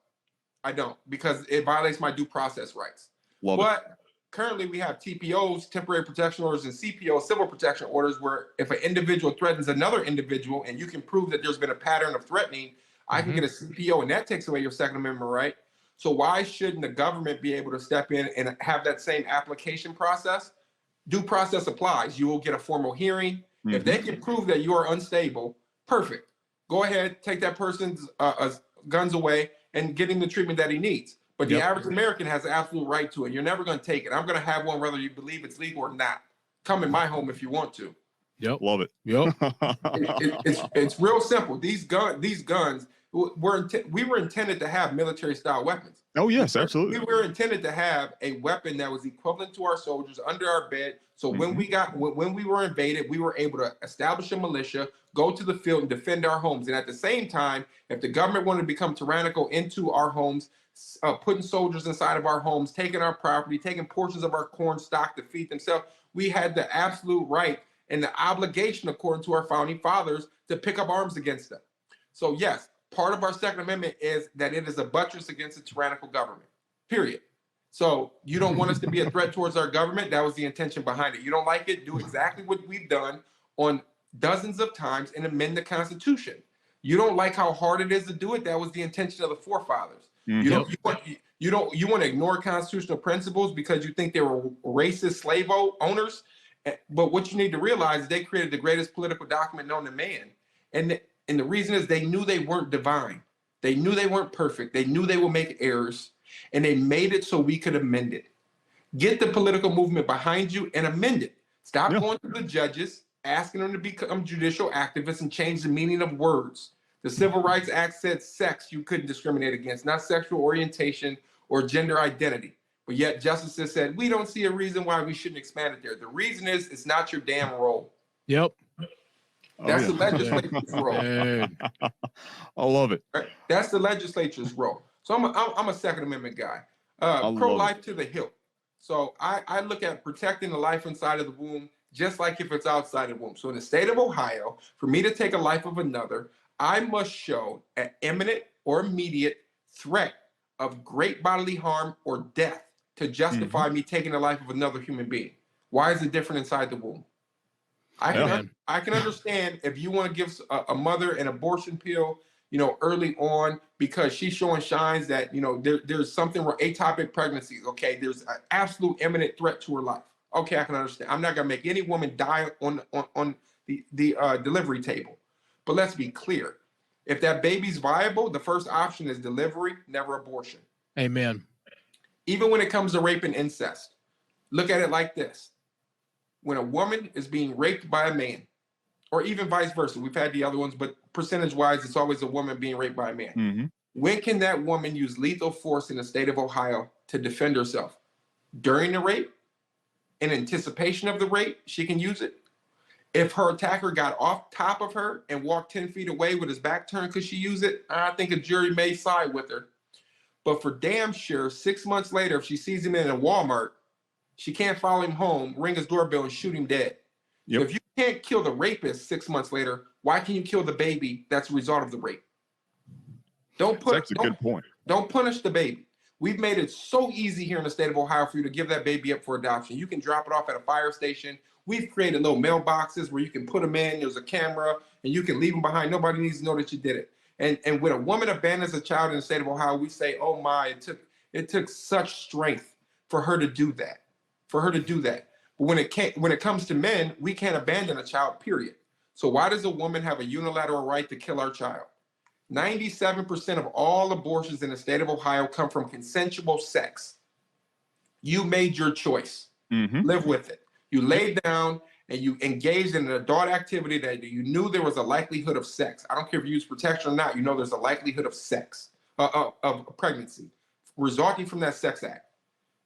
I don't, because it violates my due process rights. But currently we have TPOs, temporary protection orders, and CPOs, civil protection orders, where if an individual threatens another individual and you can prove that there's been a pattern of threatening, I can get a CPO, and that takes away your Second Amendment right. So why shouldn't the government be able to step in and have that same application process? Due process applies. You will get a formal hearing. If they can prove that you are unstable, perfect. Go ahead, take that person's guns away and get him the treatment that he needs. But the average American has an absolute right to it. You're never going to take it. I'm going to have one whether you believe it's legal or not. Come in my home if you want to. Yep. Love it. Yep. It's real simple. These guns we were intended to have military style weapons. Oh yes, absolutely. We were intended to have a weapon that was equivalent to our soldiers under our bed. So when we were invaded, we were able to establish a militia, go to the field and defend our homes. And at the same time, if the government wanted to become tyrannical into our homes, putting soldiers inside of our homes, taking our property, taking portions of our corn stock to feed themselves, we had the absolute right and the obligation, according to our founding fathers, to pick up arms against them. So yes, part of our Second Amendment is that it is a buttress against a tyrannical government, period. So you don't want us to be a threat towards our government. That was the intention behind it. You don't like it, do exactly what we've done on dozens of times and amend the Constitution. You don't like how hard it is to do it. That was the intention of the forefathers. You want to ignore constitutional principles because you think they were racist slave owners. But what you need to realize is they created the greatest political document known to man. And the reason is they knew they weren't divine. They knew they weren't perfect. They knew they would make errors. And they made it so we could amend it. Get the political movement behind you and amend it. Stop going to the judges, asking them to become judicial activists and change the meaning of words. The Civil Rights Act said sex you couldn't discriminate against, not sexual orientation or gender identity. But yet justices said, we don't see a reason why we shouldn't expand it there. The reason is it's not your damn role. Yep. That's the legislature's role. I love it. That's the legislature's role. So I'm a Second Amendment guy. Pro-life to the hilt. So I look at protecting the life inside of the womb just like if it's outside the womb. So in the state of Ohio, for me to take a life of another, I must show an imminent or immediate threat of great bodily harm or death to justify me taking the life of another human being. Why is it different inside the womb? I can understand if you want to give a mother an abortion pill, early on because she's showing signs that, there's something where ectopic pregnancies, okay, there's an absolute imminent threat to her life. Okay, I can understand. I'm not going to make any woman die on the delivery table. But let's be clear. If that baby's viable, the first option is delivery, never abortion. Amen. Even when it comes to rape and incest, look at it like this. When a woman is being raped by a man, or even vice versa, we've had the other ones, but percentage-wise, it's always a woman being raped by a man. When can that woman use lethal force in the state of Ohio to defend herself? During the rape? In anticipation of the rape, she can use it. If her attacker got off top of her and walked 10 feet away with his back turned, could she use it? I think a jury may side with her. But for damn sure, 6 months later, if she sees him in a Walmart, she can't follow him home, ring his doorbell, and shoot him dead. So if you can't kill the rapist 6 months later, why can you kill the baby that's a result of the rape? That's a good point. Don't punish the baby. We've made it so easy here in the state of Ohio for you to give that baby up for adoption. You can drop it off at a fire station. We've created little mailboxes where you can put them in. There's a camera, and you can leave them behind. Nobody needs to know that you did it. And when a woman abandons a child in the state of Ohio, we say, oh my, it took such strength for her to do that. But when it comes to men, we can't abandon a child, period. So why does a woman have a unilateral right to kill our child? 97% of all abortions in the state of Ohio come from consensual sex. You made your choice. Live with it. You laid down and you engaged in an adult activity that you knew there was a likelihood of sex. I don't care if you use protection or not, you know there's a likelihood of sex, of pregnancy, resulting from that sex act.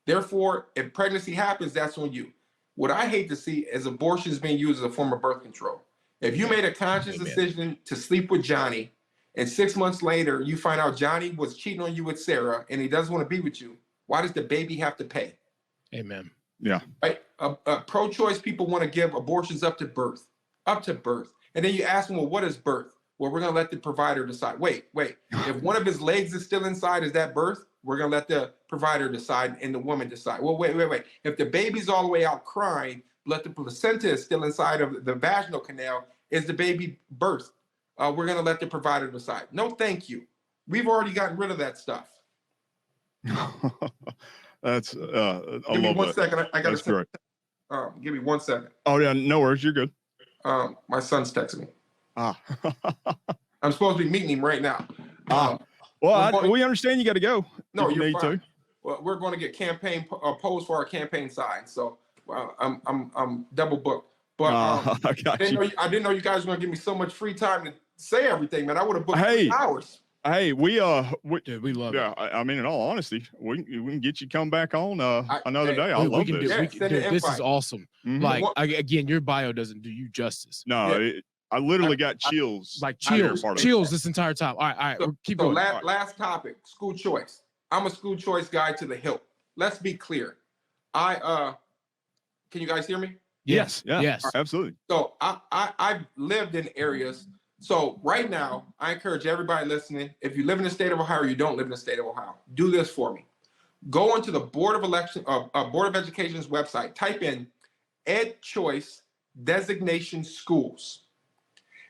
Therefore, if pregnancy happens, that's on you. What I hate to see is abortion being used as a form of birth control. If you made a conscious decision to sleep with Johnny, and 6 months later, you find out Johnny was cheating on you with Sarah and he doesn't want to be with you, why does the baby have to pay? Amen. Yeah. Right? Pro-choice people want to give abortions up to birth. And then you ask them, well, what is birth? Well, we're going to let the provider decide. Wait. If one of his legs is still inside, is that birth? We're going to let the provider decide and the woman decide. Well, wait. If the baby's all the way out crying, but the placenta is still inside of the vaginal canal, is the baby birth? We're going to let the provider decide. No, thank you. We've already gotten rid of that stuff. That's give me 1 second. I got to give me 1 second. Oh yeah, no worries. You're good. My son's texting me. I'm supposed to be meeting him right now. Well, we understand you got to go. No, you're need fine. to. Well, we're going to get campaign polls for our campaign sign. So I'm double booked. But I didn't know you guys were going to give me so much free time to say everything, man. I would have booked 3 hours. Hey, we dude, we love it. Yeah, I mean, in all honesty, we can get you come back on another day. I love this. This is awesome. Like again, your bio doesn't do you justice. No, I literally got chills. Like chills this entire time. All right, keep going. Last topic, school choice. I'm a school choice guy to the hilt. Let's be clear. Can you guys hear me? Yes. Absolutely. So I've lived in areas. So right now, I encourage everybody listening, if you live in the state of Ohio or you don't live in the state of Ohio, do this for me. Go onto the Board of Education's website, type in Ed Choice Designation Schools.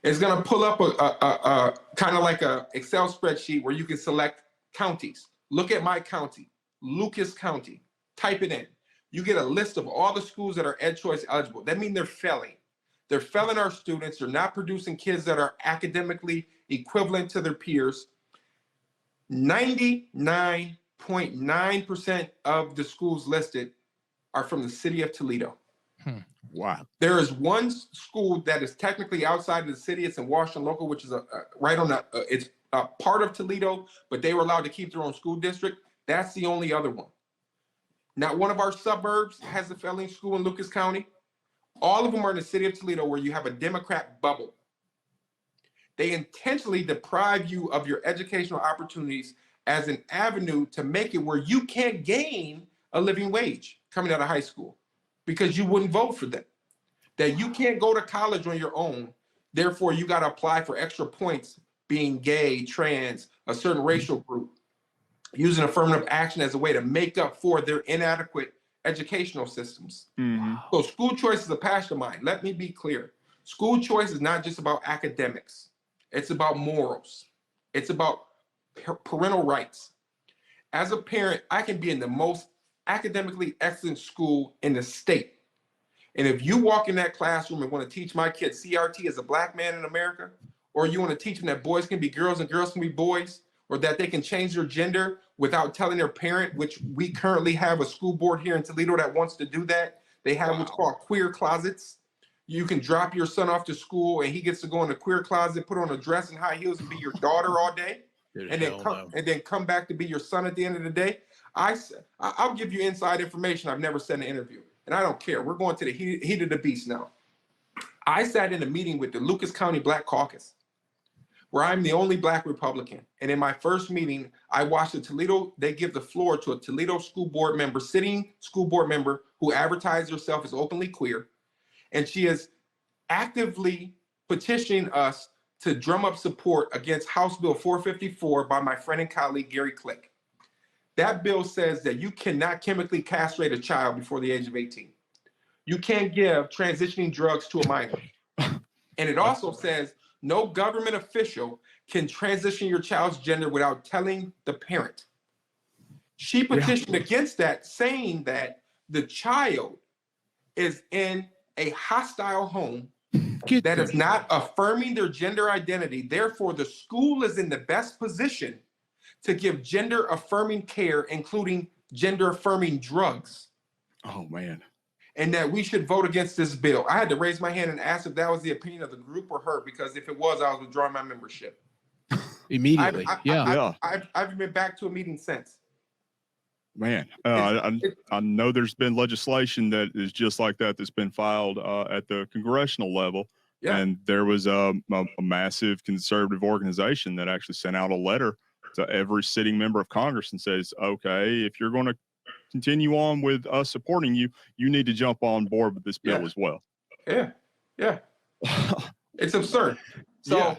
It's going to pull up a kind of like a Excel spreadsheet where you can select counties. Look at my county, Lucas County. Type it in. You get a list of all the schools that are Ed Choice eligible. That means they're failing. They're failing our students. They're not producing kids that are academically equivalent to their peers. 99.9% of the schools listed are from the city of Toledo. Wow. There is one school that is technically outside of the city. It's in Washington Local, which is right on it's a part of Toledo, but they were allowed to keep their own school district. That's the only other one. Not one of our suburbs has a failing school in Lucas County. All of them are in the city of Toledo where you have a Democrat bubble. They intentionally deprive you of your educational opportunities as an avenue to make it where you can't gain a living wage coming out of high school because you wouldn't vote for them. That you can't go to college on your own. Therefore, you got to apply for extra points being gay, trans, a certain racial group, using affirmative action as a way to make up for their inadequate educational systems. So school choice is a passion of mine. Let me be clear. School choice is not just about academics. It's about morals. It's about parental rights. As a parent, I can be in the most academically excellent school in the state. And if you walk in that classroom and want to teach my kids CRT as a Black man in America, or you want to teach them that boys can be girls and girls can be boys, or that they can change their gender without telling their parent, which we currently have a school board here in Toledo that wants to do that. They have what's called queer closets. You can drop your son off to school and he gets to go in the queer closet, put on a dress and high heels and be your daughter all day. And then come back to be your son at the end of the day. I'll give you inside information I've never said in an interview. And I don't care. We're going to the heat of the beast now. I sat in a meeting with the Lucas County Black Caucus, where I'm the only Black Republican. And in my first meeting, I watched they give the floor to a Toledo school board member, sitting school board member who advertised herself as openly queer. And she is actively petitioning us to drum up support against House Bill 454 by my friend and colleague, Gary Click. That bill says that you cannot chemically castrate a child before the age of 18. You can't give transitioning drugs to a minor. And it also says no government official can transition your child's gender without telling the parent. She petitioned against that, saying that the child is in a hostile home that is not affirming their gender identity. Therefore, the school is in the best position to give gender affirming care, including gender affirming drugs. Oh, man. And that we should vote against this bill. I had to raise my hand and ask if that was the opinion of the group or her, because if it was, I was withdrawing my membership. Immediately. I've been back to a meeting since. Man, I know there's been legislation that is just like that that's been filed at the congressional level. Yeah. And there was a massive conservative organization that actually sent out a letter to every sitting member of Congress and says, okay, if you're going to continue on with us supporting you, you need to jump on board with this bill as well. Yeah. It's absurd. So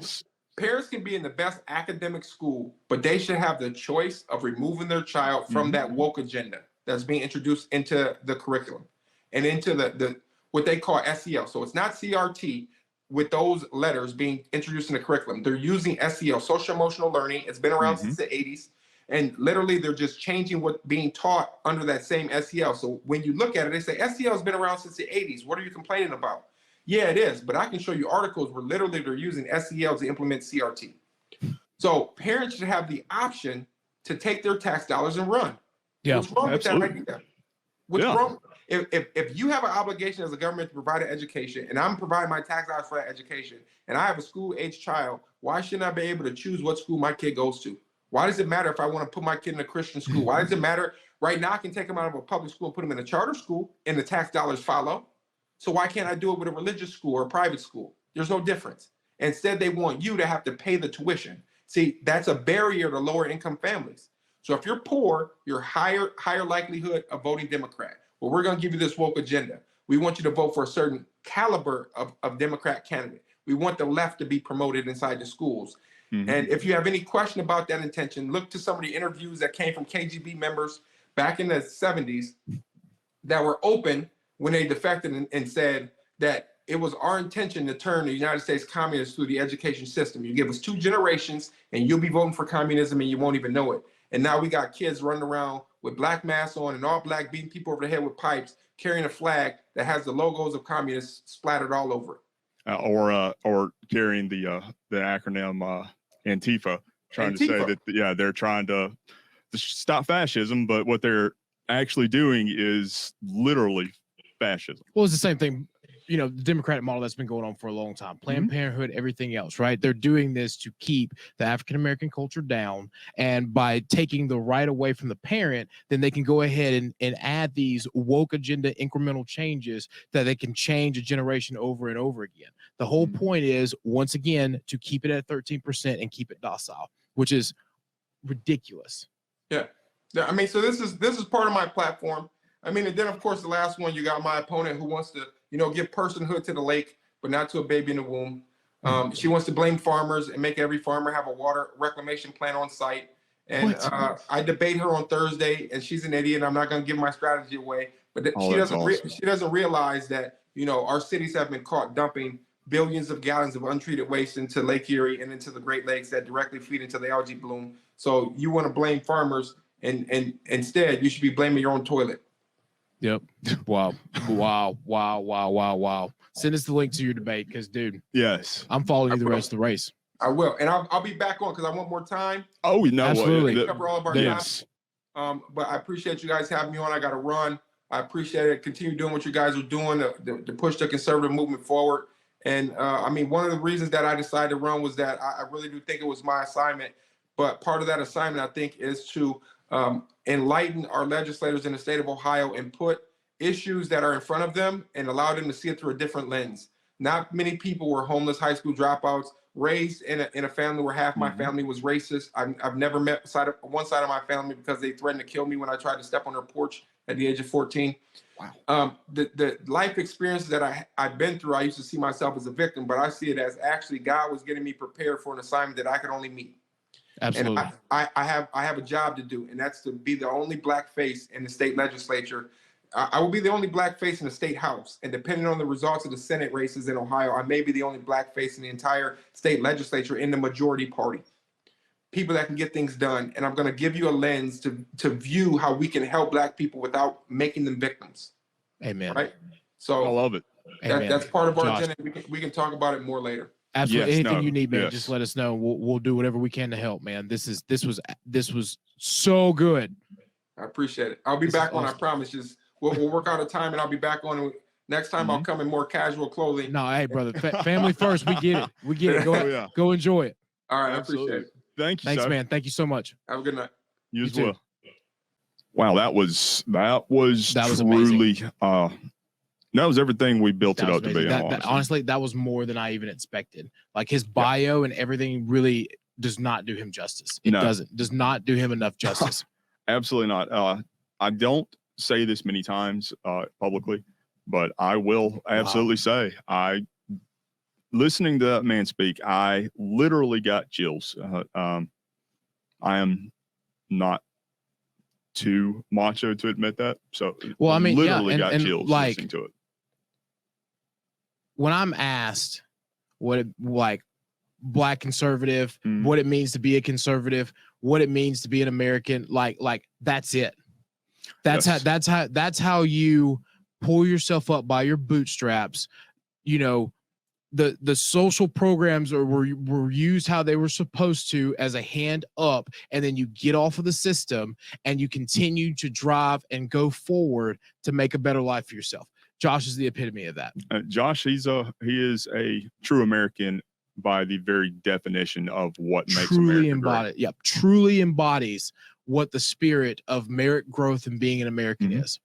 parents can be in the best academic school, but they should have the choice of removing their child from that woke agenda that's being introduced into the curriculum and into the what they call SEL. So it's not CRT with those letters being introduced in the curriculum. They're using SEL, social emotional learning. It's been around since the 80s. And literally they're just changing what's being taught under that same SEL. So when you look at it, they say SEL has been around since the 80s. What are you complaining about? Yeah, it is. But I can show you articles where literally they're using SEL to implement CRT. So parents should have the option to take their tax dollars and run. Yeah, what's wrong with that idea? What's wrong? If you have an obligation as a government to provide an education, and I'm providing my tax dollars for that education, and I have a school-age child, why shouldn't I be able to choose what school my kid goes to? Why does it matter if I want to put my kid in a Christian school? Why does it matter? Right now, I can take them out of a public school and put them in a charter school, and the tax dollars follow. So why can't I do it with a religious school or a private school? There's no difference. Instead, they want you to have to pay the tuition. See, that's a barrier to lower income families. So if you're poor, you're higher likelihood of voting Democrat. Well, we're going to give you this woke agenda. We want you to vote for a certain caliber of Democrat candidate. We want the left to be promoted inside the schools. And if you have any question about that intention, look to some of the interviews that came from KGB members back in the 70s that were open when they defected and said that it was our intention to turn the United States communist through the education system. You give us 2 generations and you'll be voting for communism and you won't even know it. And now we got kids running around with black masks on and all black, beating people over the head with pipes, carrying a flag that has the logos of communists splattered all over it. Or carrying the acronym Antifa, trying to say that they're trying to stop fascism, but what they're actually doing is literally fascism. Well, it's the same thing, the Democratic model that's been going on for a long time. Planned Parenthood, everything else, right? They're doing this to keep the African American culture down, and by taking the right away from the parent, then they can go ahead and add these woke agenda incremental changes that they can change a generation over and over again. The whole point is, once again, to keep it at 13% and keep it docile, which is ridiculous. Yeah. I mean, so this is part of my platform. I mean, and then of course the last one, you got my opponent who wants to, give personhood to the lake, but not to a baby in the womb. She wants to blame farmers and make every farmer have a water reclamation plan on site. And I debate her on Thursday, and she's an idiot. I'm not going to give my strategy away, but she doesn't realize that our cities have been caught dumping billions of gallons of untreated waste into Lake Erie and into the Great Lakes that directly feed into the algae bloom. So you want to blame farmers, and instead you should be blaming your own toilet. Yep. Wow. Send us the link to your debate, because, dude. Yes. I'm following you the rest of the race. I will, and I'll be back on because I want more time. Oh, we know. Absolutely. Cover all of our topics. But I appreciate you guys having me on. I got to run. I appreciate it. Continue doing what you guys are doing to push the conservative movement forward. And I mean, one of the reasons that I decided to run was that I really do think it was my assignment. But part of that assignment, I think, is to enlighten our legislators in the state of Ohio and put issues that are in front of them and allow them to see it through a different lens. Not many people were homeless high school dropouts, raised in a family where half my family was racist. I've never met one side of my family because they threatened to kill me when I tried to step on their porch at the age of 14. Wow. The life experiences that I've been through, I used to see myself as a victim, but I see it as actually God was getting me prepared for an assignment that I could only meet. Absolutely. And I have a job to do, and that's to be the only black face in the state legislature. I will be the only black face in the state house, and depending on the results of the Senate races in Ohio, I may be the only black face in the entire state legislature in the majority party. People that can get things done, and I'm going to give you a lens to view how we can help black people without making them victims. Amen. Right. So I love it. That's part of our agenda. We can talk about it more later. Absolutely. Yes, anything you need, man, just let us know. We'll do whatever we can to help, man. This was so good. I appreciate it. I'll be back on. I promise. Just we'll work out a time, and I'll be back on. Next time I'll come in more casual clothing. No, hey, brother, family first. We get it. We get it. Go enjoy it. All right, absolutely. I appreciate it. Thank you. Thanks, sir. man. Thank you so much. Have a good night. You as well. Wow, that was truly amazing. That was everything we built it up to be. Honestly, that was more than I even expected. Like his bio and everything really does not do him justice. It does not do him enough justice. Absolutely not. I don't say this many times publicly, but I will absolutely say listening to that man speak, I literally got chills. I am not too macho to admit that. So well, I mean, literally got chills listening to it. When I'm asked what black conservative, what it means to be a conservative, what it means to be an American, like that's it. That's how you pull yourself up by your bootstraps. You know, the social programs were used how they were supposed to as a hand up, and then you get off of the system and you continue to drive and go forward to make a better life for yourself. Josh is the epitome of that. Josh, he is a true American by the very definition of what makes America great. Yep, truly embodies what the spirit of merit, growth, and being an American is.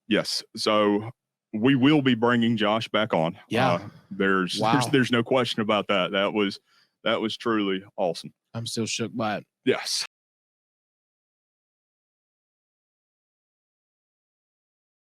Yes. So we will be bringing Josh back on. Yeah. There's no question about that. That was truly awesome. I'm still shook by it. Yes.